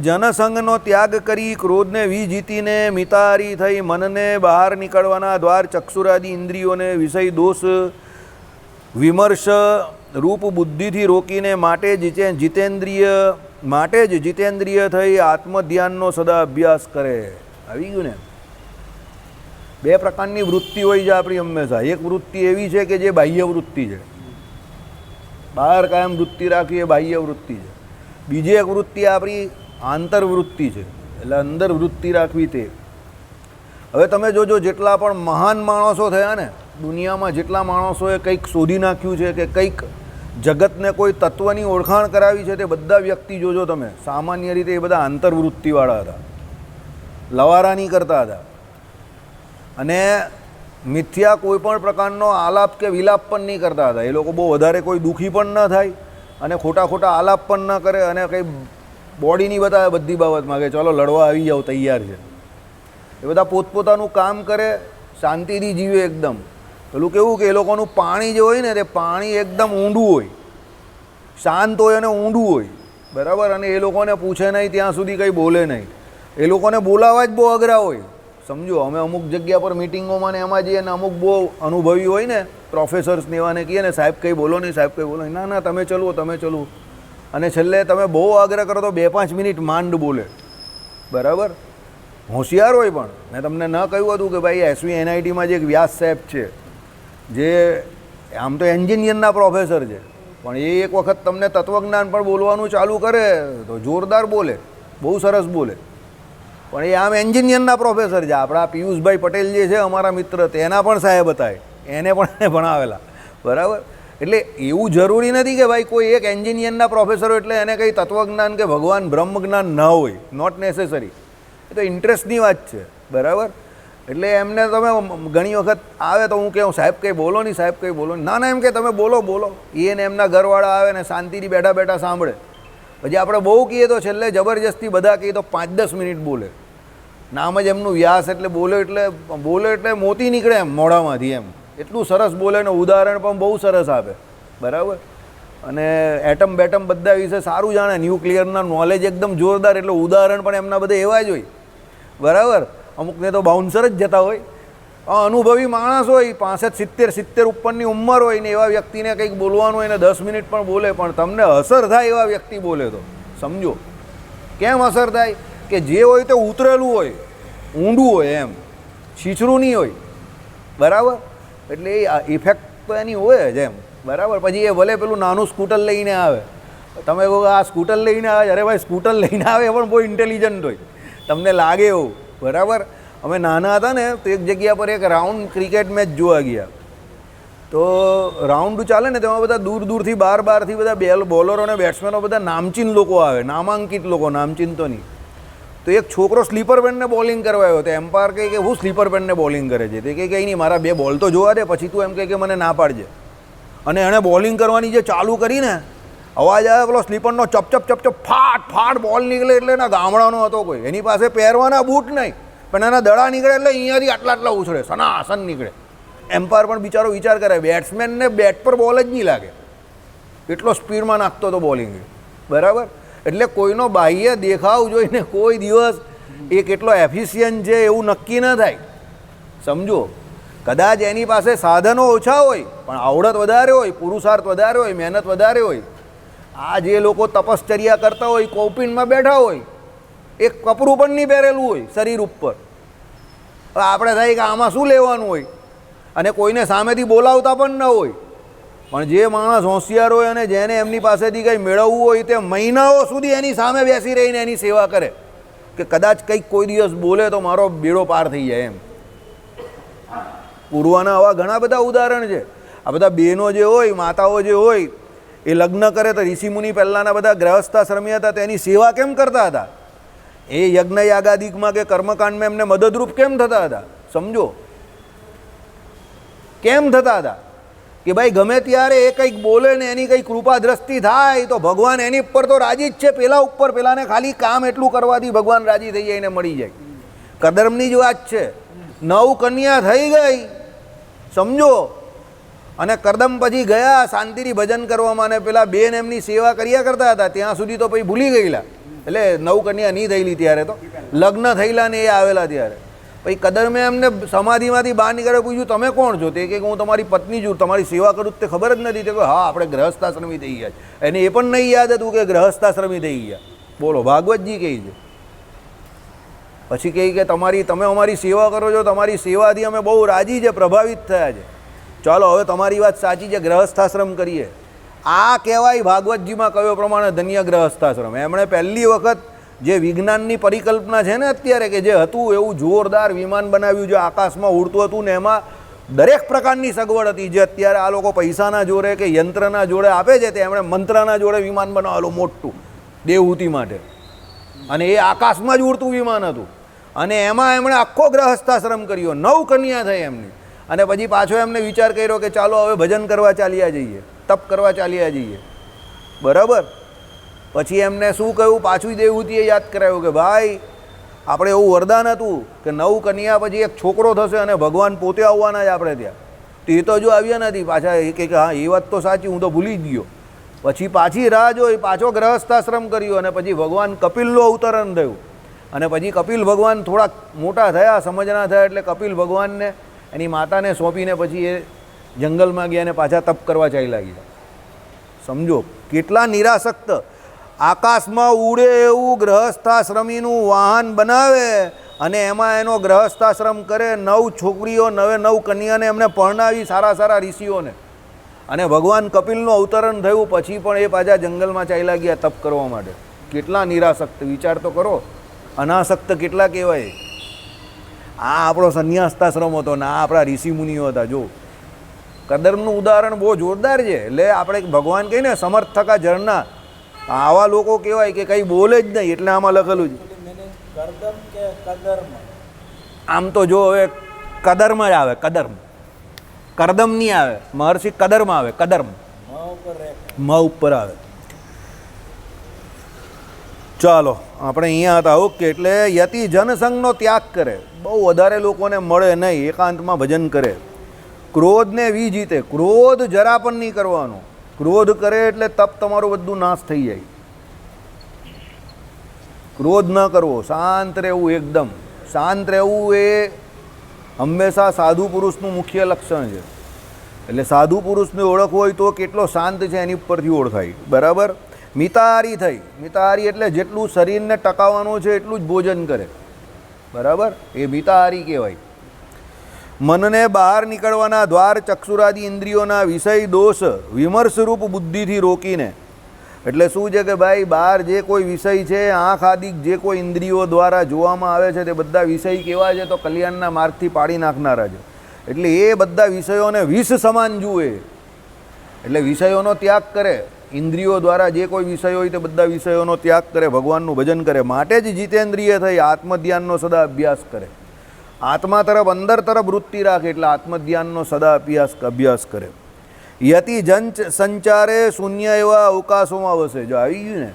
[SPEAKER 1] જનસંગનો ત્યાગ કરી, ક્રોધને વિજીતીને મિતારી થઈ, મનને બહાર નીકળવાના દ્વાર ચક્ષુરાદિ ઇન્દ્રિયોને વિષય દોષ વિમર્શ રૂપ બુદ્ધિથી રોકીને માટે જ જીતેન્દ્રિય થઈ આત્મધ્યાનનો સદા અભ્યાસ કરે. આવી ગયું ને? બે પ્રકારની વૃત્તિ હોય છે આપણી હંમેશા. એક વૃત્તિ એવી છે કે જે બાહ્ય વૃત્તિ છે, બહાર કાયમ વૃત્તિ રાખવી એ બાહ્ય વૃત્તિ છે. બીજી એક વૃત્તિ આપણી આંતરવૃત્તિ છે, એટલે અંદર વૃત્તિ રાખવી તે. હવે તમે જોજો, જેટલા પણ મહાન માણસો થયા ને દુનિયામાં, જેટલા માણસોએ કંઈક શોધી નાખ્યું છે કે કંઈક જગતને કોઈ તત્વની ઓળખાણ કરાવી છે, તે બધા વ્યક્તિ જોજો તમે, સામાન્ય રીતે એ બધા આંતરવૃત્તિવાળા હતા, લવારા નહીં કરતા હતા, અને મિથ્યા કોઈ પણ પ્રકારનો આલાપ કે વિલાપ પણ નહીં કરતા હતા. એ લોકો બહુ વધારે કોઈ દુઃખી પણ ન થાય, અને ખોટા ખોટા આલાપ પણ ન કરે, અને કંઈ બોડી નહીં બતાવે બધી બાબતમાં કે ચાલો લડવા આવી જાઓ, તૈયાર છે. એ બધા પોતપોતાનું કામ કરે, શાંતિથી જીવે એકદમ. પેલું કેવું કે એ લોકોનું પાણી જે હોય ને, તે પાણી એકદમ ઊંડું હોય, શાંત હોય અને ઊંડું હોય, બરાબર? અને એ લોકોને પૂછે નહીં ત્યાં સુધી કંઈ બોલે નહીં. એ લોકોને બોલાવવા જ બહુ અઘરા હોય, સમજો. અમે અમુક જગ્યા પર મિટિંગોમાં ને એમાં જઈએ ને, અમુક બહુ અનુભવી હોય ને પ્રોફેસર્સને, એવાને કહીએ ને, સાહેબ કંઈ બોલો નહીં, સાહેબ કંઈ બોલો નહીં, ના ના તમે ચલો, તમે ચલો. અને છેલ્લે તમે બહુ આગ્રહ કરો તો 2-5 મિનિટ માંડ બોલે, બરાબર? હોશિયાર હોય. પણ મેં તમને ન કહ્યું હતું કે ભાઈ SVNITમાં જે એક વ્યાસ સાહેબ છે, જે આમ તો એન્જિનિયરના પ્રોફેસર છે, પણ એ એક વખત તમને તત્વજ્ઞાન પણ બોલવાનું ચાલુ કરે તો જોરદાર બોલે, બહુ સરસ બોલે. પણ એ આમ એન્જિનિયરના પ્રોફેસર છે. આપણા પિયુષભાઈ પટેલ જે છે અમારા મિત્ર, તેના પણ સાહેબ હતા, એને પણ ભણાવેલા, બરાબર? એટલે એવું જરૂરી નથી કે ભાઈ કોઈ એક એન્જિનિયરના પ્રોફેસર એટલે એને કંઈ તત્વજ્ઞાન કે ભગવાન બ્રહ્મજ્ઞાન ન હોય, નોટ નેસેસરી. એ તો ઇન્ટરેસ્ટની વાત છે, બરાબર? એટલે એમને તમે ઘણી વખત આવે તો હું કહું સાહેબ કંઈ બોલો નહીં, સાહેબ કંઈ બોલો નહીં. ના ના, એમ કે તમે બોલો બોલો. એને એમના ઘરવાળા આવે ને શાંતિથી બેઠા બેઠા સાંભળે. પછી આપણે બહુ કહીએ તો છેલ્લે જબરજસ્તી બધા કહીએ તો 5-10 મિનિટ બોલે. નામ જ એમનું વ્યાસ, એટલે બોલે એટલે મોતી નીકળે એમ મોઢામાંથી એમ. એટલું સરસ બોલે ને ઉદાહરણ પણ બહુ સરસ આપે, બરાબર. અને એટમ બેટમ બધા વિશે સારું જાણે, ન્યુક્લિયરના નોલેજ એકદમ જોરદાર, એટલે ઉદાહરણ પણ એમના બધા એવા જ હોય, બરાબર. અમુકને તો બાઉન્સર જ જતા હોય. અનુભવી માણસ હોય, 65-70 ઉપરની ઉંમર હોય ને એવા વ્યક્તિને કંઈક બોલવાનું હોય ને 10 મિનિટ પણ બોલે, પણ તમને અસર થાય એવા વ્યક્તિ બોલે તો સમજો. કેમ અસર થાય? કે જે હોય તે ઉતરેલું હોય, ઊંડું હોય, એમ છીછરું નહીં હોય, બરાબર. એટલે એ ઇફેક્ટ તો એની હોય જ એમ, બરાબર. પછી એ ભલે પેલું નાનું સ્કૂટર લઈને આવે, તમે કહો આ સ્કૂટર લઈને આવે, અરે ભાઈ સ્કૂટર લઈને આવે પણ બહુ ઇન્ટેલિજન્ટ હોય, તમને લાગે એવું, બરાબર. અમે નાના હતા ને તો એક જગ્યા પર એક રાઉન્ડ ક્રિકેટ મેચ જોવા ગયા. તો રાઉન્ડ ચાલે ને તેમાં બધા દૂર દૂરથી બહારથી બધા બોલરો અને બેટ્સમેનો બધા નામચીન લોકો આવે, નામાંકિત લોકો, નામચીન તો નહીં. તો એક છોકરો સ્લીપર પેનને બોલિંગ કરવા આવ્યો. તો એમ્પાયર કહે કે હું સ્લીપર પેનને બોલિંગ કરે છે. તે કહે કંઈ નહીં, મારા 2 બોલ તો જોવા દે, પછી તું એમ કહે કે મને ના પાડજે. અને એણે બોલિંગ કરવાની જે ચાલુ કરીને અવાજ આવે પેલો સ્લીપરનો ચપ ચપ ચપ ચપ ફાટ ફાટ બોલ નીકળે. એટલે એના ગામડાનો હતો કોઈ, એની પાસે પહેરવાના બૂટ નહીં, પણ એના દડા નીકળે એટલે અહીંયાથી આટલા ઉછળે, સનાસન નીકળે. એમ્પાયર પણ બિચારો વિચાર કરે, બેટ્સમેનને બેટ પર બોલ જ નહીં લાગે, એટલો સ્પીડમાં નાખતો હતો બોલિંગ, બરાબર. એટલે કોઈનો બાહ્ય દેખાવ જોઈને કોઈ દિવસ એ કેટલો એફિશિયન્ટ છે એવું નક્કી ન થાય, સમજો. કદાચ એની પાસે સાધનો ઓછા હોય પણ આવડત વધારે હોય, પુરુષાર્થ વધારે હોય, મહેનત વધારે હોય. આ જે લોકો તપશ્ચર્યા કરતા હોય, કૌપિનમાં બેઠા હોય, એક કપડું પણ નહીં પહેરેલું હોય શરીર ઉપર, આપણે થાય કે આમાં શું લેવાનું હોય, અને કોઈને સામેથી બોલાવતા પણ ન હોય. પણ જે માણસ હોશિયાર હોય અને જેને એમની પાસેથી કંઈ મેળવવું હોય તે મહિનાઓ સુધી એની સામે બેસી રહીને એની સેવા કરે કે કદાચ કંઈક કોઈ દિવસ બોલે તો મારો બેડો પાર થઈ જાય એમ. પૂર્વના આવા ઘણા બધા ઉદાહરણ છે. આ બધા બહેનો જે હોય, માતાઓ જે હોય, એ લગ્ન કરે તો ઋષિમુનિ પહેલાંના બધા ગ્રહસ્થાશ્રમી હતા, તેની સેવા કેમ કરતા હતા? એ યજ્ઞ યાગાદિકમાં કે કર્મકાંડમાં એમને મદદરૂપ કેમ થતા હતા? સમજો, કેમ થતા હતા? કે ભાઈ ગમે ત્યારે એ કંઈક બોલે ને એની કંઈ કૃપા દ્રષ્ટિ થાય તો ભગવાન એની ઉપર તો રાજી જ છે, પેલા ઉપર, પેલાને ખાલી કામ એટલું કરવાથી ભગવાન રાજી થઈ જાય ને મળી જાય. કદર્મની જ વાત છે. 9 કન્યા થઈ ગઈ, સમજો. અને કરદમ પછી ગયા શાંતિથી ભજન કરવામાં, અને પેલા બેન એમની સેવા કર્યા કરતા હતા ત્યાં સુધી તો પછી ભૂલી ગયેલા. એટલે 9 કન્યા નહીં થયેલી ત્યારે, તો લગ્ન થયેલા ને એ આવેલા ત્યારે. પછી કદરમે એમને સમાધિમાંથી બહાર નીકળે, પૂછ્યું તમે કોણ છો? તે કે હું તમારી પત્ની છું, તમારી સેવા કરું તે ખબર જ નથી. તે કહે હા આપણે ગ્રહસ્થાશ્રમી થઈ ગયા. એને એ પણ નહીં યાદ હતું કે ગ્રહસ્થાશ્રમી થઈ ગયા. બોલો, ભાગવતજી કહે છે. પછી કહે કે તમે અમારી સેવા કરો છો, તમારી સેવાથી અમે બહુ રાજી છે, પ્રભાવિત થયા છે. ચાલો હવે તમારી વાત સાચી છે, ગ્રહસ્થાશ્રમ કરીએ. આ કહેવાય ભાગવતજીમાં કયો પ્રમાણે ધન્ય ગ્રહસ્થાશ્રમ. એમણે પહેલી વખત જે વિજ્ઞાનની પરિકલ્પના છે ને અત્યારે, કે જે હતું એવું જોરદાર વિમાન બનાવ્યું, જે આકાશમાં ઉડતું હતું ને એમાં દરેક પ્રકારની સગવડ હતી. જે અત્યારે આ લોકો પૈસાના જોડે કે યંત્રના જોડે આપે છે, તે એમણે મંત્રના જોડે વિમાન બનાવેલું મોટું દેવહૂતિ માટે, અને એ આકાશમાં જ ઉડતું વિમાન હતું. અને એમાં એમણે આખો ગ્રહસ્થાશ્રમ કર્યો. 9 કન્યા થઈ એમની. અને પછી પાછો એમને વિચાર કર્યો કે ચાલો હવે ભજન કરવા ચાલ્યા જઈએ, તપ કરવા ચાલ્યા જઈએ, બરાબર. પછી એમને શું કહ્યું, પાછું દેવહૂતિએ યાદ કરાવ્યું કે ભાઈ આપણે એવું વરદાન હતું કે 9 કન્યા પછી એક છોકરો થશે અને ભગવાન પોતે આવવાના જ આપણે ત્યાં. તો એ તો જો આવ્યા નથી પાછા. એ કે હા એ વાત તો સાચી, હું તો ભૂલી જ ગયો. પછી પાછી રાહ જોઈ, પાછો ગ્રહસ્થાશ્રમ કર્યો, અને પછી ભગવાન કપિલનું અવતરણ થયું. અને પછી કપિલ ભગવાન થોડાક મોટા થયા, સમજણા થયા, એટલે કપિલ ભગવાનને એની માતાને સોંપીને પછી એ જંગલમાં ગયા અને પાછા તપ કરવા ચાલ્યા ગયા. સમજો કેટલા નિરાસક્ત. આકાશમાં ઉડે એવું ગ્રહસ્થાશ્રમીનું વાહન બનાવે અને એમાં એનો ગ્રહસ્થાશ્રમ કરે. 9 છોકરીઓ, 9 કન્યાને એમને પરણાવી, સારા સારા ઋષિઓને. અને ભગવાન કપિલનું અવતરણ થયું પછી પણ એ પાછા જંગલમાં ચાલ્યા ગયા તપ કરવા માટે. કેટલા નિરાસક્ત, વિચાર તો કરો. અનાસક્ત કેટલા કહેવાય. આ આપણો સંન્યાસ્તાશ્રમ હતો ને આ આપણા ઋષિમુનિઓ હતા. જો કદરનું ઉદાહરણ બહુ જોરદાર છે. એટલે આપણે ભગવાન કહીને સમર્થ થકા ઝરણા, આવા લોકો કહેવાય કે કંઈ બોલે જ નહીં, એટલે આમાં લખેલું છે
[SPEAKER 2] કરદમ કે કદર્મ.
[SPEAKER 1] આમ તો જો હવે કદર્મ જ આવે, કદર્મ, કરદમ નહીં આવે, મહર્ષિ કદર્મ આવે, કદર્મ, મ ઉપર આવે. ચાલો આપણે અહીંયા હતા. ઓકે, એટલે યતિ જનસંગનો ત્યાગ કરે, બહુ વધારે લોકોને મળે નહીં, એકાંતમાં ભજન કરે. ક્રોધને જીતે, ક્રોધ જરા પણ નહીં કરવાનો. ક્રોધ કરે એટલે તપ તમારું બધું નાશ થઈ જાય. ક્રોધ ન કરવો, શાંત રહેવું, એકદમ શાંત રહેવું એ હંમેશા સાધુ પુરુષનું મુખ્ય લક્ષણ છે. એટલે સાધુ પુરુષને ઓળખવું હોય તો કેટલો શાંત છે એની ઉપરથી ઓળખાય. બરાબર. મિતાહારી થઈ, મિતાહારી એટલે જેટલું શરીરને ટકાવવાનું છે એટલું જ ભોજન કરે. બરાબર, એ મિતાહારી કહેવાય. મનને બહાર નીકળવાના દ્વાર ચક્ષુરાદી ઇન્દ્રિયોના વિષય દોષ વિમર્શરૂપ બુદ્ધિથી રોકીને. એટલે શું છે કે ભાઈ બહાર જે કોઈ વિષય છે, આંખ આદિક જે કોઈ ઇન્દ્રિયો દ્વારા જોવામાં આવે છે તે બધા વિષય કેવા છે તો કલ્યાણના માર્ગથી પાડી નાખનારા છે. એટલે એ બધા વિષયોને વિષ સમાન જુએ. એટલે વિષયોનો ત્યાગ કરે, ઇન્દ્રિયો દ્વારા જે કોઈ વિષય હોય તે બધા વિષયોનો ત્યાગ કરે, ભગવાનનું ભજન કરે. માટે જ જીતેન્દ્રિય થઈ આત્મધ્યાનનો સદા અભ્યાસ કરે. આત્મા તરફ અંદર તરફ વૃત્તિ રાખે એટલે આત્મધ્યાનનો સદા અભ્યાસ કરે. યતિ જન સંચારે શૂન્ય એવા અવકાશોમાં વસે. જો આવી ગયું ને,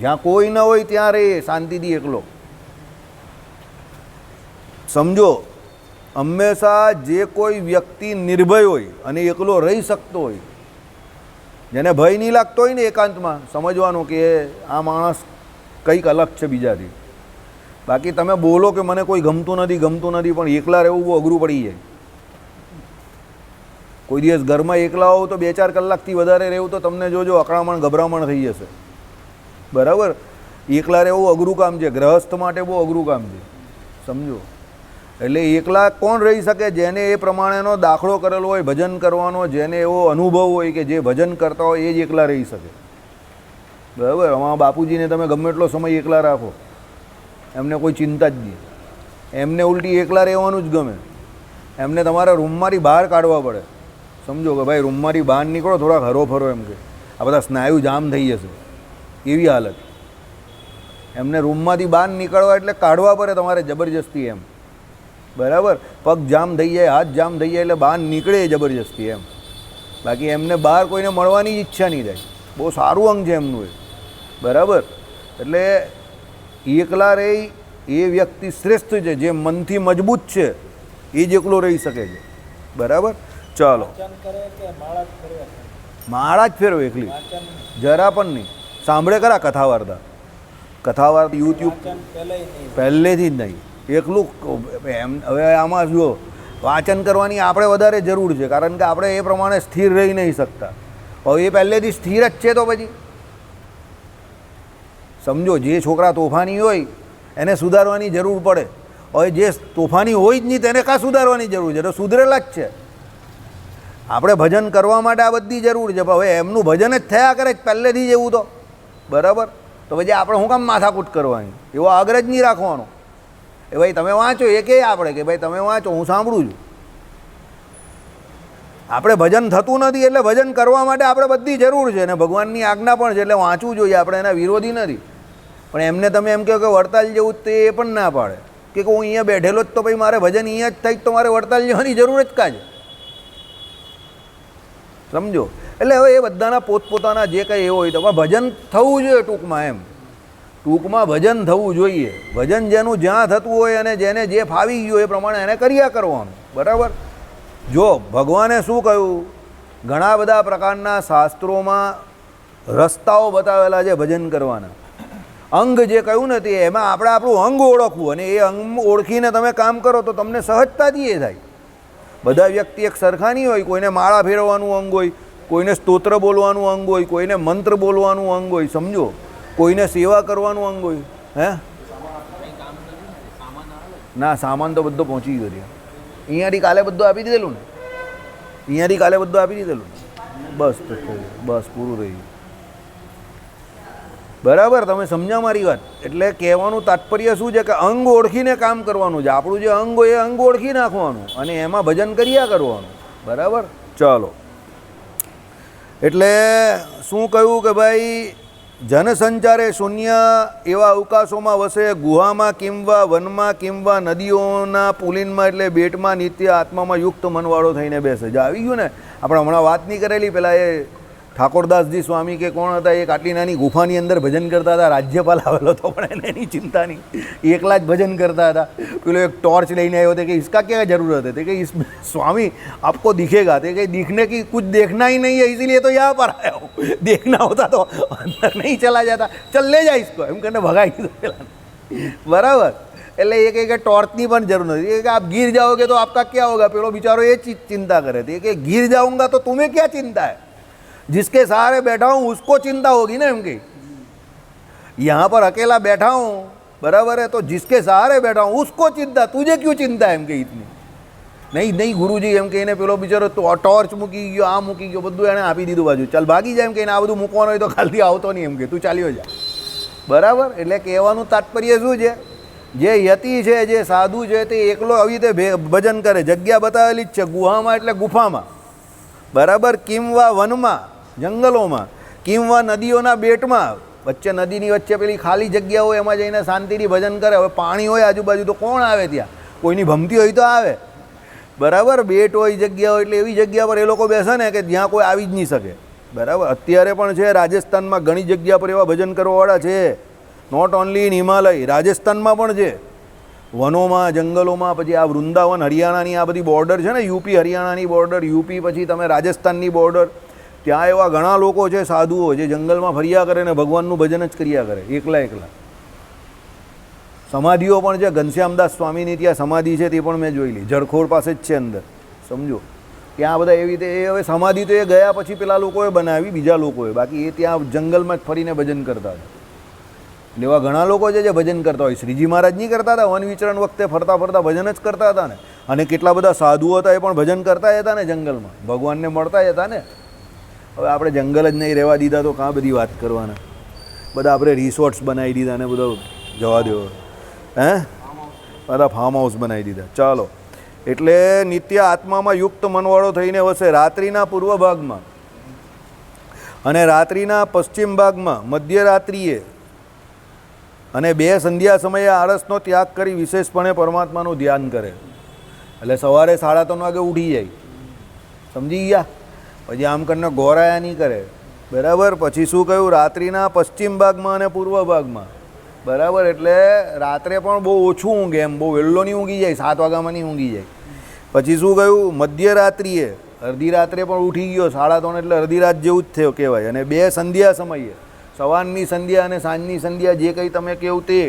[SPEAKER 1] જ્યાં કોઈ ન હોય ત્યાં રહે શાંતિથી એકલો. સમજો, હંમેશા જે કોઈ વ્યક્તિ નિર્ભય હોય અને એકલો રહી શકતો હોય, જેને ભય નહીં લાગતો હોય ને એકાંતમાં, સમજવાનું કે આ માણસ કંઈક અલગ છે બીજાથી. બાકી તમે બોલો કે મને કોઈ ગમતું નથી, પણ એકલા રહેવું બહુ અઘરું પડી જાય. કોઈ દિવસ ઘરમાં એકલા હોવ તો 2-4 કલાકથી વધારે રહેવું તો તમને જોજો અકળામણ ગભરામણ થઈ જશે. બરાબર, એકલા રહેવું અઘરું કામ છે, ગ્રહસ્થ માટે બહુ અઘરું કામ છે. સમજો, એટલે એકલા કોણ રહી શકે? જેને એ પ્રમાણેનો દાખલો કરેલો હોય ભજન કરવાનો, જેને એવો અનુભવ હોય કે જે ભજન કરતા હોય એ જ એકલા રહી શકે. બરાબર, અમારા બાપુજીને તમે ગમે એટલો સમય એકલા રાખો, એમને કોઈ ચિંતા જ નહીં. એમને ઉલટી એકલા રહેવાનું જ ગમે. એમને તમારા રૂમમાંથી બહાર કાઢવા પડે. સમજો કે ભાઈ રૂમમાંથી બહાર નીકળો, થોડાક હરો ફરો, એમ કે આ બધા સ્નાયુ જામ થઈ જશે, એવી હાલત. એમને રૂમમાંથી બહાર નીકળવા એટલે કાઢવા પડે તમારે જબરજસ્તી એમ. બરાબર, પગ જામ થઈ જાય, હાથ જામ થઈ જાય એટલે બહાર નીકળે જબરજસ્તી એમ. બાકી એમને બહાર કોઈને મળવાની જ ઈચ્છા નહીં થાય. બહુ સારું અંગ છે એમનું એ. બરાબર, એટલે એકલા રહી એ વ્યક્તિ શ્રેષ્ઠ છે. જે મનથી મજબૂત છે એ જ એકલો રહી શકે છે. બરાબર, ચાલો. માળા જ ફેરવો, એકલી જરા પણ નહીં. સાંભળે ખરા કથા વાર્તા? કથા વાર્તા યુટ્યુબ પહેલેથી જ નહીં, એકલું એમ. હવે આમાં જુઓ, વાંચન કરવાની આપણે વધારે જરૂર છે, કારણ કે આપણે એ પ્રમાણે સ્થિર રહી નહીં શકતા. હવે એ પહેલેથી સ્થિર જ છે તો પછી સમજો, જે છોકરા તોફાની હોય એને સુધારવાની જરૂર પડે. હવે જે તોફાની હોય જ નહીં તેને કાં સુધારવાની જરૂર છે? તો સુધરેલા જ છે. આપણે ભજન કરવા માટે આ બધી જરૂર છે. હવે એમનું ભજન જ થયા કરે પહેલેથી જ એવું તો બરાબર, તો પછી આપણે શું કામ માથાકૂટ કરવાની? એવો આગ્રહ જ નહીં રાખવાનો. એ ભાઈ તમે વાંચો, એ કહે આપણે કે ભાઈ તમે વાંચો, હું સાંભળું છું. આપણે ભજન થતું નથી એટલે ભજન કરવા માટે આપણે બધી જરૂર છે, અને ભગવાનની આજ્ઞા પણ છે એટલે વાંચવું જોઈએ. આપણે એના વિરોધી નથી. પણ એમને તમે એમ કહો કે વડતાલ જેવું તે એ પણ ના પાડે કે હું અહીંયા બેઠેલો જ તો ભાઈ મારે ભજન અહીંયા જ થાય તો મારે વડતાલ જવાની જરૂર જ કાં છે? સમજો, એટલે હવે એ બધાના પોતપોતાના જે કંઈ એવું હોય તો ભજન થવું જોઈએ. ટૂંકમાં ભજન થવું જોઈએ. ભજન જેનું જ્યાં થતું હોય અને જેને જે ફાવી ગયું એ પ્રમાણે એને કર્યા કરવાનું. બરાબર, જો ભગવાને શું કહ્યું, ઘણા બધા પ્રકારના શાસ્ત્રોમાં રસ્તાઓ બતાવેલા છે ભજન કરવાના. અંગ જે કહ્યું ને તે એમાં આપણે આપણું અંગ ઓળખવું, અને એ અંગ ઓળખીને તમે કામ કરો તો તમને સહજતાથી એ થાય. બધા વ્યક્તિ એક સરખા નહીં હોય. કોઈને માળા ફેરવવાનું અંગ હોય, કોઈને સ્તોત્ર બોલવાનું અંગ હોય, કોઈને મંત્ર બોલવાનું અંગ હોય. સમજો, કોઈને સેવા કરવાનું અંગ હોય. હે ના, સામાન તો બધો પહોંચી ગયો. અહીંયાથી કાલે બધું આપી દીધેલું ને, અહીંયાથી કાલે બધું આપી દીધેલું. બસ બસ પૂરું થઈ ગયું. બરાબર, તમે સમજ્યા મારી વાત? એટલે કહેવાનું તાત્પર્ય શું છે કે અંગ ઓળખીને કામ કરવાનું છે. આપણું જે અંગ હોય એ અંગ ઓળખી નાખવાનું અને એમાં ભજન કર્યા કરવાનું. બરાબર, ચાલો. એટલે શું કહ્યું કે ભાઈ જનસંચારે શૂન્ય એવા અવકાશોમાં વસે, ગુહામાં કિંવા વનમાં કિંવા નદીઓના પુલિનમાં એટલે બેટમાં નિત્ય આત્મામાં યુક્ત મનવાળો થઈને બેસે. જે આવી ગયું ને, આપણે હમણાં વાત નહીં કરેલી પેલા એ ઠાકોરદાસજી સ્વામી કે કોણ હતા, એક આટલી નાની ગુફાની અંદર ભજન કરતા હતા. રાજ્યપાલ આવેલો હતો પણ એને એની ચિંતા નહીં, એકલા જ ભજન કરતા હતા. પેલો એક ટોર્ચ લઈને આવ્યો હતો કે इसका क्या जरूरत है, कि इसमें स्वामी आपको दिखेगा, तो कि दिखने की कुछ देखना ही नहीं है इसीलिए तो यहाँ पर आया हूँ, देखना होता तो अंदर नहीं चला जाता, चल ले जा इसको એમ કરીને ભગાઈ દીધો પેલા. બરાબર, એટલે એ કહે કે ટોર્ચની પણ જરૂર નથી, કે આપ ગીર જાઓગે તો આપકા क्या होगा. પેલો બિચારો એ ચિંતા કરે છે કે ગીર जाऊंगा तो तुम्हें क्या चिंता है, जिसके सहारे बैठा हूँ उसको चिंता होगी ना. एम कि यहाँ पर अकेला बैठा हूँ, बराबर है, तो जिसके सहारे बैठा हूँ उसको चिंता, तुझे क्यों चिंता है. एम कि इतनी નહીં નહીં ગુરુજી એમ કહીને પેલો બિચારો ટોર્ચ મૂકી ગયો, આ મૂકી ગયો, બધું એણે આપી દીધું બાજુ. ચાલ ભાગી જાય એમ કહીને, આ બધું મૂકવાનું હોય તો ખાલી આવતો નહીં એમ કે તું ચાલ્યો જા. બરાબર, એટલે કહેવાનું તાત્પર્ય શું છે, જે યતિ છે, જે સાધુ છે, તે એકલો આવી રીતે ભજન કરે. જગ્યા બતાવેલી જ છે, ગુહામાં એટલે ગુફામાં, બરાબર, કિંવા વનમાં જંગલોમાં, કિંવા નદીઓના બેટમાં, વચ્ચે નદીની વચ્ચે પેલી ખાલી જગ્યા હોય એમાં જઈને શાંતિથી ભજન કરે. હવે પાણી હોય આજુબાજુ તો કોણ આવે ત્યાં, કોઈની ભમતી હોય તો આવે. બરાબર, બેટ હોય, જગ્યા હોય, એટલે એવી જગ્યા પર એ લોકો બેસે ને કે જ્યાં કોઈ આવી જ નહીં શકે. બરાબર, અત્યારે પણ છે રાજસ્થાનમાં ઘણી જગ્યા પર એવા ભજન કરવાવાળા છે. નોટ ઓનલી ઇન હિમાલય, રાજસ્થાનમાં પણ છે, વનોમાં, જંગલોમાં. પછી આ વૃંદાવન હરિયાણાની આ બધી બોર્ડર છે ને, યુપી હરિયાણાની બોર્ડર, યુપી પછી તમે રાજસ્થાનની બોર્ડર, ત્યાં એવા ઘણા લોકો છે, સાધુઓ, જે જંગલમાં ફર્યા કરે ને ભગવાનનું ભજન જ કર્યા કરે, એકલા એકલા. સમાધિઓ પણ છે, ઘનશ્યામદાસ સ્વામીની ત્યાં સમાધિ છે, તે પણ મેં જોઈ લી, જળખોર પાસે જ છે અંદર, સમજો. ત્યાં બધા એવી રીતે, એ હવે સમાધિ તો એ ગયા પછી પેલા લોકોએ બનાવી, બીજા લોકોએ, બાકી એ ત્યાં જંગલમાં જ ફરીને ભજન કરતા હતા. એવા ઘણા લોકો છે જે ભજન કરતા હોય. શ્રીજી મહારાજ નહીં કરતા હતા, વન વિચરણ વખતે ફરતા ફરતા ભજન જ કરતા હતા ને. અને કેટલા બધા સાધુઓ હતા, એ પણ ભજન કરતા હતા ને જંગલમાં, ભગવાનને મળતા હતા ને. હવે આપણે જંગલ જ નહીં રહેવા દીધા તો કાં બધી વાત કરવાના. બધા આપણે રિસોર્ટ્સ બનાવી દીધા ને બધો જવા દેવો, હે, બધા ફાર્મ હાઉસ બનાવી દીધા. ચાલો, એટલે નિત્ય આત્મામાં યુક્ત મનવાળો થઈને વસે. રાત્રિના પૂર્વ ભાગમાં અને રાત્રિના પશ્ચિમ ભાગમાં, મધ્યરાત્રિએ અને 2 સંધ્યા સમયે આળસનો ત્યાગ કરી વિશેષપણે પરમાત્માનું ધ્યાન કરે. એટલે સવારે 3:30 વાગે ઉઠી જાય, સમજી ગયા. પછી આમ કરીને ગોરાયા નહીં કરે, બરાબર. પછી શું કહ્યું, રાત્રિના પશ્ચિમ ભાગમાં અને પૂર્વ ભાગમાં, બરાબર. એટલે રાત્રે પણ બહુ ઓછું ઊંઘે, એમ બહુ વહેલો નહીં ઊંઘી જાય, 7 વાગ્યામાં નહીં ઊંઘી જાય. પછી શું કહ્યું, મધ્યરાત્રિએ, અડધી રાત્રે પણ ઉઠી ગયો, 3:30 એટલે અડધી રાત જેવું જ થયો કહેવાય. અને 2 સંધ્યા સમયે, સવારની સંધ્યા અને સાંજની સંધ્યા, જે કંઈ તમે કહ્યું તે,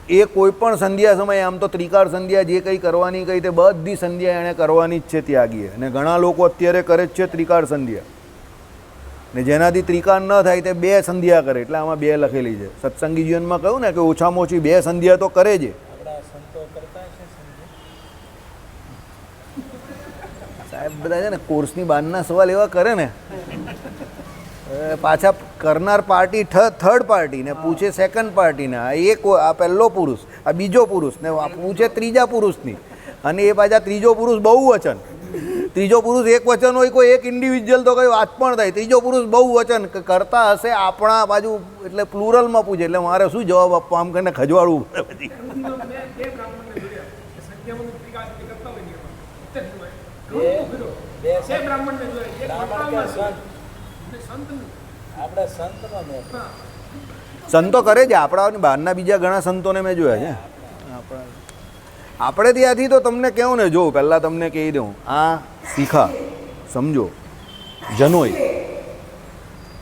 [SPEAKER 1] એ કોઈ પણ સંધ્યા સમયે, આમ તો ત્રિકાળ સંધ્યા જે કંઈ કરવાની કહી તે બધી સંધ્યા એણે કરવાની જ છે ત્યાગીએ. અને ઘણા લોકો અત્યારે કરે જ છે ત્રિકાળ સંધ્યા, ને જેનાથી ત્રિકાળ ન થાય તે 2 સંધ્યા કરે. એટલે આમાં 2 લખેલી છે. સત્સંગી જીવનમાં કહ્યું ને કે ઓછામાં ઓછી 2 સંધ્યા તો કરે છે. સાહેબ બધા છે ને કોર્સની બહારના સવાલ એવા કરે ને, પાછા કરનાર પાર્ટી થર્ડ પાર્ટી ને પૂછે સેકન્ડ પાર્ટીને, આ પહેલો પુરુષ, આ બીજો પુરુષ ને પૂછે ત્રીજા પુરુષની. અને એ પાછા ત્રીજો પુરુષ બહુવચન, ત્રીજો પુરુષ એક વચન હોય, કોઈ એક ઇન્ડિવિજ્યુઅલ તો કઈ વાત પણ થાય. ત્રીજો પુરુષ બહુવચન કરતા હશે આપણા બાજુ, એટલે પ્લુરલમાં પૂછે. એટલે મારે શું જવાબ આપવા, આમ કરીને ખજવાડવું પડે. સંતો કરે છે આપણા બહારના, બીજા ઘણા સંતોને મેં જોયા છે. આપણે ત્યાંથી તો તમને કહું ને, જો પહેલાં તમને કહી દઉં, આ શીખા સમજો, જનોઈ.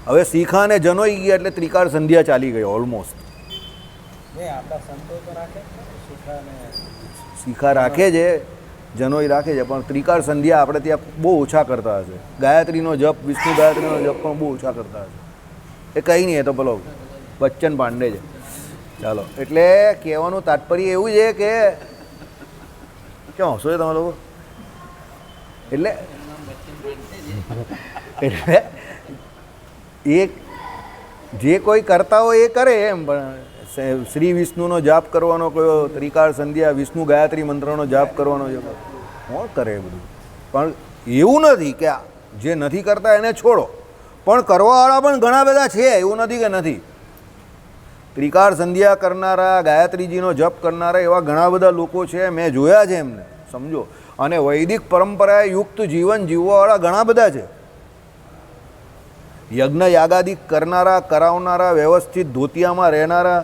[SPEAKER 1] હવે શીખા અને જનોઈ ગયા એટલે ત્રિકાળ સંધ્યા ચાલી ગઈ ઓલમોસ્ટ. શીખા રાખે છે, જનોઈ રાખે છે, પણ ત્રિકાળ સંધ્યા આપણે ત્યાં બહુ ઓછા કરતા હશે. ગાયત્રીનો જપ, વિષ્ણુ ગાયત્રીનો જપ પણ બહુ ઓછા કરતા હશે. એ કંઈ નહીં, એ તો પેલો બચ્ચન પાંડે છે. ચાલો, એટલે કહેવાનું તાત્પર્ય એવું છે કે ક્યાં હશો તમે લોકો? એટલે એક જે કોઈ કરતા હોય એ કરે એમ. પણ શ્રી વિષ્ણુનો જાપ કરવાનો કયો, ત્રિકાળ સંધ્યા, વિષ્ણુ ગાયત્રી મંત્રનો જાપ કરવાનો છે, કોણ કરે એ બધું? પણ એવું નથી કે જે નથી કરતા એને છોડો, પણ કરવાવાળા પણ ઘણા બધા છે, એવું નથી કે નથી. ત્રિકાળ સંધ્યા કરનારા, ગાયત્રીજીનો જપ કરનારા એવા ઘણા બધા લોકો છે, મેં જોયા છે એમને, સમજો. અને વૈદિક પરંપરાએ યુક્ત જીવન જીવવાવાળા ઘણા બધા છે. યજ્ઞ યાગાદિક કરનારા, કરાવનારા, વ્યવસ્થિત ધોતિયામાં રહેનારા,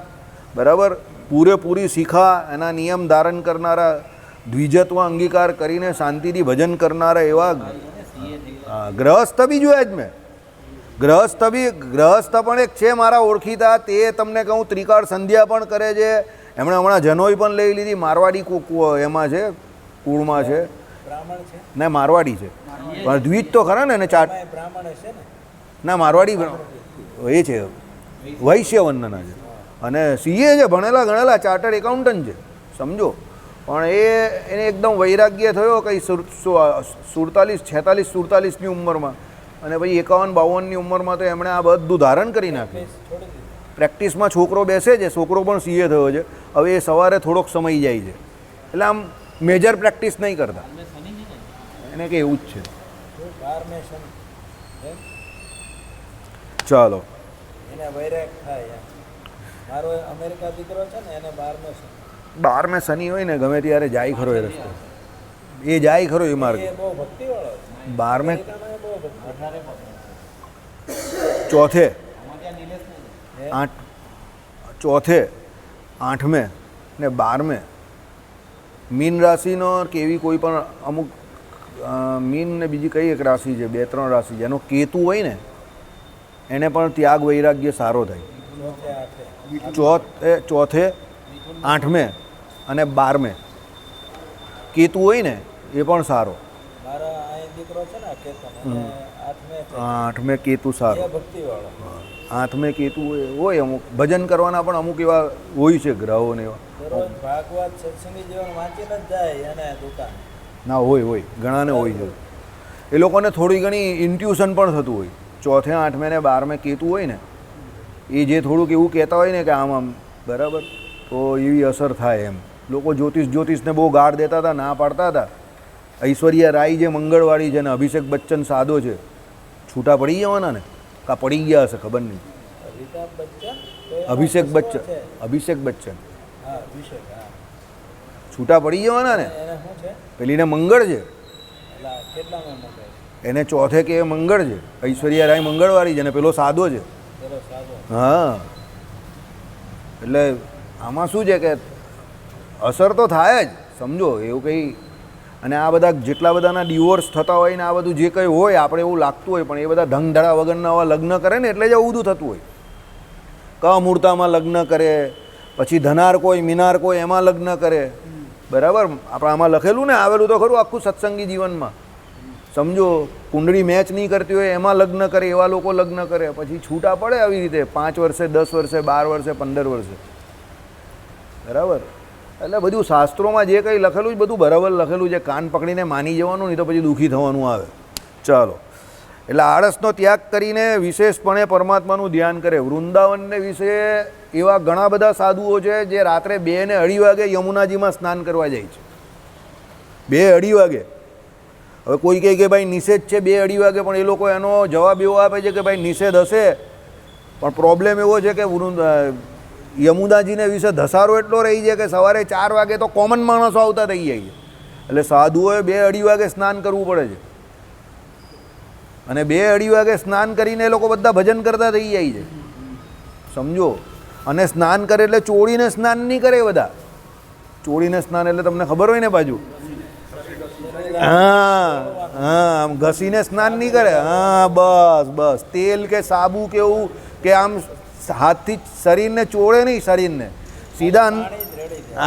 [SPEAKER 1] બરાબર, પૂરેપૂરી શિખા એના નિયમ ધારણ કરનારા, દ્વિજત્વ અંગીકાર કરીને શાંતિથી ભજન કરનારા એવા ગ્રહસ્થ બી જોયા જ મેં. ગ્રહસ્થ પણ એક છે મારા ઓળખીતા, તે તમને કહું ત્રિકાળ સંધ્યા પણ કરે છે. એમણે હમણાં જનોઈ પણ લઈ લીધી, મારવાડી એમાં છે, કુળમાં છે,
[SPEAKER 2] બ્રાહ્મણ છે
[SPEAKER 1] ના મારવાડી છે, પણ દ્વિજ તો ખરા ને એને ચાટ,
[SPEAKER 2] બ્રાહ્મણ હશે ને
[SPEAKER 1] ના મારવાડી એ છે, વૈશ્ય વંદના છે, અને સીએ છે, ભણેલા ગણેલા, ચાર્ટર્ડ એકાઉન્ટન્ટ છે, સમજો. પણ એને એકદમ વૈરાગ્ય થયો કંઈ 46-47ની ઉંમરમાં, અને પછી 51-52ની ઉંમરમાં તો એમણે આ બધું ધારણ કરી નાખ્યું.
[SPEAKER 2] છોડી દીધું.
[SPEAKER 1] પ્રેક્ટિસમાં છોકરો બેસે છે, છોકરો પણ સીએ થયો છે. હવે એ સવારે થોડોક સમય જાય છે, એટલે આમ મેજર પ્રેક્ટિસ નહીં કરતા, એને કે એવું જ છે.
[SPEAKER 2] 12 મે શનિ એમ?
[SPEAKER 1] ચાલો,
[SPEAKER 2] એને વૈરાગ થાય એમ. મારો અમેરિકા દીકરો છે ને, એને 12 મે શનિ.
[SPEAKER 1] 12 મે શનિ હોય ને ગમે ત્યારે જાય ખરો એ રસ્તે, એ જાય ખરો એ માર્ગ.
[SPEAKER 2] એ બહુ ભક્તિવાળો છે.
[SPEAKER 1] 12 મે
[SPEAKER 2] અમેરિકામાં એ બહુ ભક્તિ.
[SPEAKER 1] ચોથે
[SPEAKER 2] હે?
[SPEAKER 1] 8મે ને 12મે મીન રાશિનો કે એવી કોઈ પણ અમુક મીન ને બીજી કઈ એક રાશિ છે, 2-3 રાશિ જેનો કેતુ હોય ને એને પણ ત્યાગ વૈરાગ્ય સારો થાય. ચોથે 8મે અને 12મે કેતુ હોય ને એ પણ સારો.
[SPEAKER 2] મારા અહીં દીકરો છે ને કેતન, એને 8 મે છે.
[SPEAKER 1] 8મે કેતુ સારો.
[SPEAKER 2] એ ભક્તિવાળો.
[SPEAKER 1] 8મે કેતુ હોય અમુક ભજન કરવાના પણ અમુક એવા હોય છે ગ્રહો ને એવા.
[SPEAKER 2] દરરોજ ભાગવત સત્સંગી જીવન વાંચીને જ જાય એને દુકાન.
[SPEAKER 1] ના હોય ઘણાને હોય છે. એ લોકોને થોડી ઘણી ઇન્ટ્યુશન પણ થતું હોય. ચોથે 8મે ને 12મે કેતુ હોય ને એ જે થોડુંક એવું કહેતા હોય ને કે આમ બરાબર, તો એવી અસર થાય એમ. લોકો જ્યોતિષને બહુ ગાઢ દેતા હતા, ના પાડતા હતા. ઐશ્વર્યા રાય જે મંગળવાળી છે ને અભિષેક બચ્ચન સાદો છે, છૂટા પડી જવાના ને, કા પડી ગયા હશે ખબર નહીં.
[SPEAKER 2] અમિતાભ બચ્ચન તો એનો
[SPEAKER 1] અભિષેક
[SPEAKER 2] કસુર
[SPEAKER 1] બચ્ચન,
[SPEAKER 2] છે.
[SPEAKER 1] અભિષેક બચ્ચન
[SPEAKER 2] હા અભિષેક, હા.
[SPEAKER 1] છૂટા પડી જવાના ને.
[SPEAKER 2] એને શું છે?
[SPEAKER 1] પેલીને મંગળ છે,
[SPEAKER 2] એટલે કેટલામાં મંગાય?
[SPEAKER 1] એને ચોથે કે એ મંગળ છે. ઐશ્વર્યા રાય મંગળવાળી છે ને પેલો સાદો છે.
[SPEAKER 2] પેલો સાદો.
[SPEAKER 1] હા, એટલે આમાં શું છે કે અસર તો થાય જ, સમજો એવું કંઈ. અને આ બધા જેટલા બધાના ડિવોર્સ થતા હોય ને આ બધું જે કંઈ હોય આપણે એવું લાગતું હોય, પણ એ બધા ધંધડા વગરના આવા લગ્ન કરે ને એટલે જ આવું બધું થતું હોય. કમૂર્તામાં લગ્ન કરે, પછી ધનાર કોઈ મિનાર કોઈ એમાં લગ્ન કરે, બરાબર. આપણે આમાં લખેલું ને, આવેલું તો ખરું આખું સત્સંગી જીવનમાં, સમજો. કુંડળી મેચ નહીં કરતી હોય એમાં લગ્ન કરે, એવા લોકો લગ્ન કરે, પછી છૂટા પડે આવી રીતે 5 વર્ષે, 10 વર્ષે, 12 વર્ષે, 15 વર્ષે, બરાબર. એટલે બધું શાસ્ત્રોમાં જે કંઈ લખેલું છે બધું બરાબર લખેલું છે. કાન પકડીને માની જવાનું, નહીં તો પછી દુઃખી થવાનું આવે. ચાલો, એટલે આળસનો ત્યાગ કરીને વિશેષપણે પરમાત્માનું ધ્યાન કરે. વૃંદાવનને વિશે એવા ઘણા બધા સાધુઓ છે જે રાત્રે 2 ને 2:30 વાગે યમુનાજીમાં સ્નાન કરવા જાય છે. 2-2:30 વાગે. હવે કોઈ કહે કે ભાઈ નિષેધ છે 2-2:30 વાગે, પણ એ લોકો એનો જવાબ એવો આપે છે કે ભાઈ નિષેધ હશે, પણ પ્રોબ્લેમ એવો છે કે યમુનાજીને વિશે ધસારો એટલો રહી છે કે સવારે 4 વાગે તો કોમન માણસો આવતા થઈ જાય છે. એટલે સાધુઓએ 2-2:30 વાગે સ્નાન કરવું પડે છે. અને 2-2:30 વાગે સ્નાન કરીને એ લોકો બધા ભજન કરતા થઈ જાય છે, સમજો. અને સ્નાન કરે એટલે ચોળીને સ્નાન નહીં કરે બધા. ચોળીને સ્નાન એટલે તમને ખબર હોય ને બાજુ, આમ ઘસીને સ્નાન નહીં કરે. બસ તેલ કે સાબુ કે એવું કે આમ હાથથી શરીરને ચોળે નહીં, શરીરને સીધા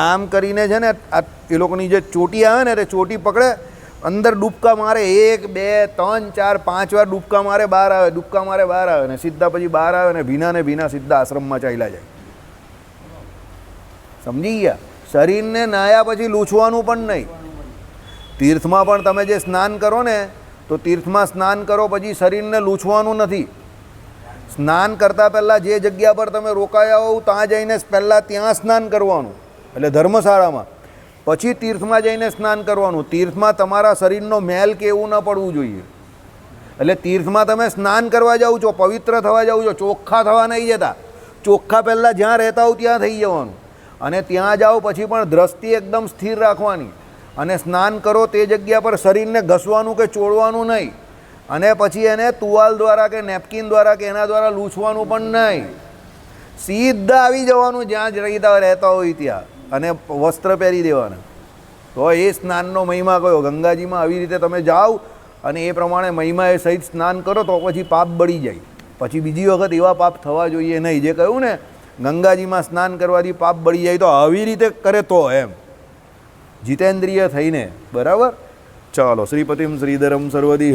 [SPEAKER 1] આમ કરીને છે ને એ લોકોની જે ચોટી આવે ને તે ચોટી પકડે, અંદર ડૂબકા મારે 1, 2, 3, 4, 5 વાર ડૂબકા મારે, બહાર આવે, ડૂબકા મારે, બહાર આવે, ને સીધા પછી બહાર આવે ને ભીના સીધા આશ્રમમાં ચાલ્યા જાય. સમજી ગયા? શરીરને નાયા પછી લૂછવાનું પણ નહીં. તીર્થમાં પણ તમે જે સ્નાન કરો ને, તો તીર્થમાં સ્નાન કરો પછી શરીરને લૂછવાનું નથી. સ્નાન કરતાં પહેલાં જે જગ્યા પર તમે રોકાયા હોવ ત્યાં જઈને પહેલાં ત્યાં સ્નાન કરવાનું, એટલે ધર્મશાળામાં. પછી તીર્થમાં જઈને સ્નાન કરવાનું. તીર્થમાં તમારા શરીરનો મેલ કે એવું ન પડવું જોઈએ. એટલે તીર્થમાં તમે સ્નાન કરવા જાઓ છો, પવિત્ર થવા જાઓ છો, ચોખ્ખા થવા નહીં જતા. ચોખ્ખા પહેલાં જ્યાં રહેતા હો ત્યાં થઈ જવાનું, અને ત્યાં જાઓ પછી પણ દ્રષ્ટિ એકદમ સ્થિર રાખવાની, અને સ્નાન કરો તે જગ્યા પર શરીરને ઘસવાનું કે ચોળવાનું નહીં, અને પછી એને તુવાલ દ્વારા કે નેપકિન દ્વારા કે એના દ્વારા લૂછવાનું પણ નહીં. સીધા આવી જવાનું જ્યાં જ રહેતા હોય ત્યાં, અને વસ્ત્ર પહેરી દેવાના. તો એ સ્નાનનો મહિમા કયો? ગંગાજીમાં આવી રીતે તમે જાઓ અને એ પ્રમાણે મહિમા એ સહિત સ્નાન કરો તો પછી પાપ બળી જાય. પછી બીજી વખત એવા પાપ થવા જોઈએ નહીં. જે કહ્યું ને ગંગાજીમાં સ્નાન કરવાથી પાપ બળી જાય, તો આવી રીતે કરે તો એમ જીતેન્દ્રિય થઈને. બરાબર? ચાલો. શ્રીપતિમ શ્રીધરમ સર્વદી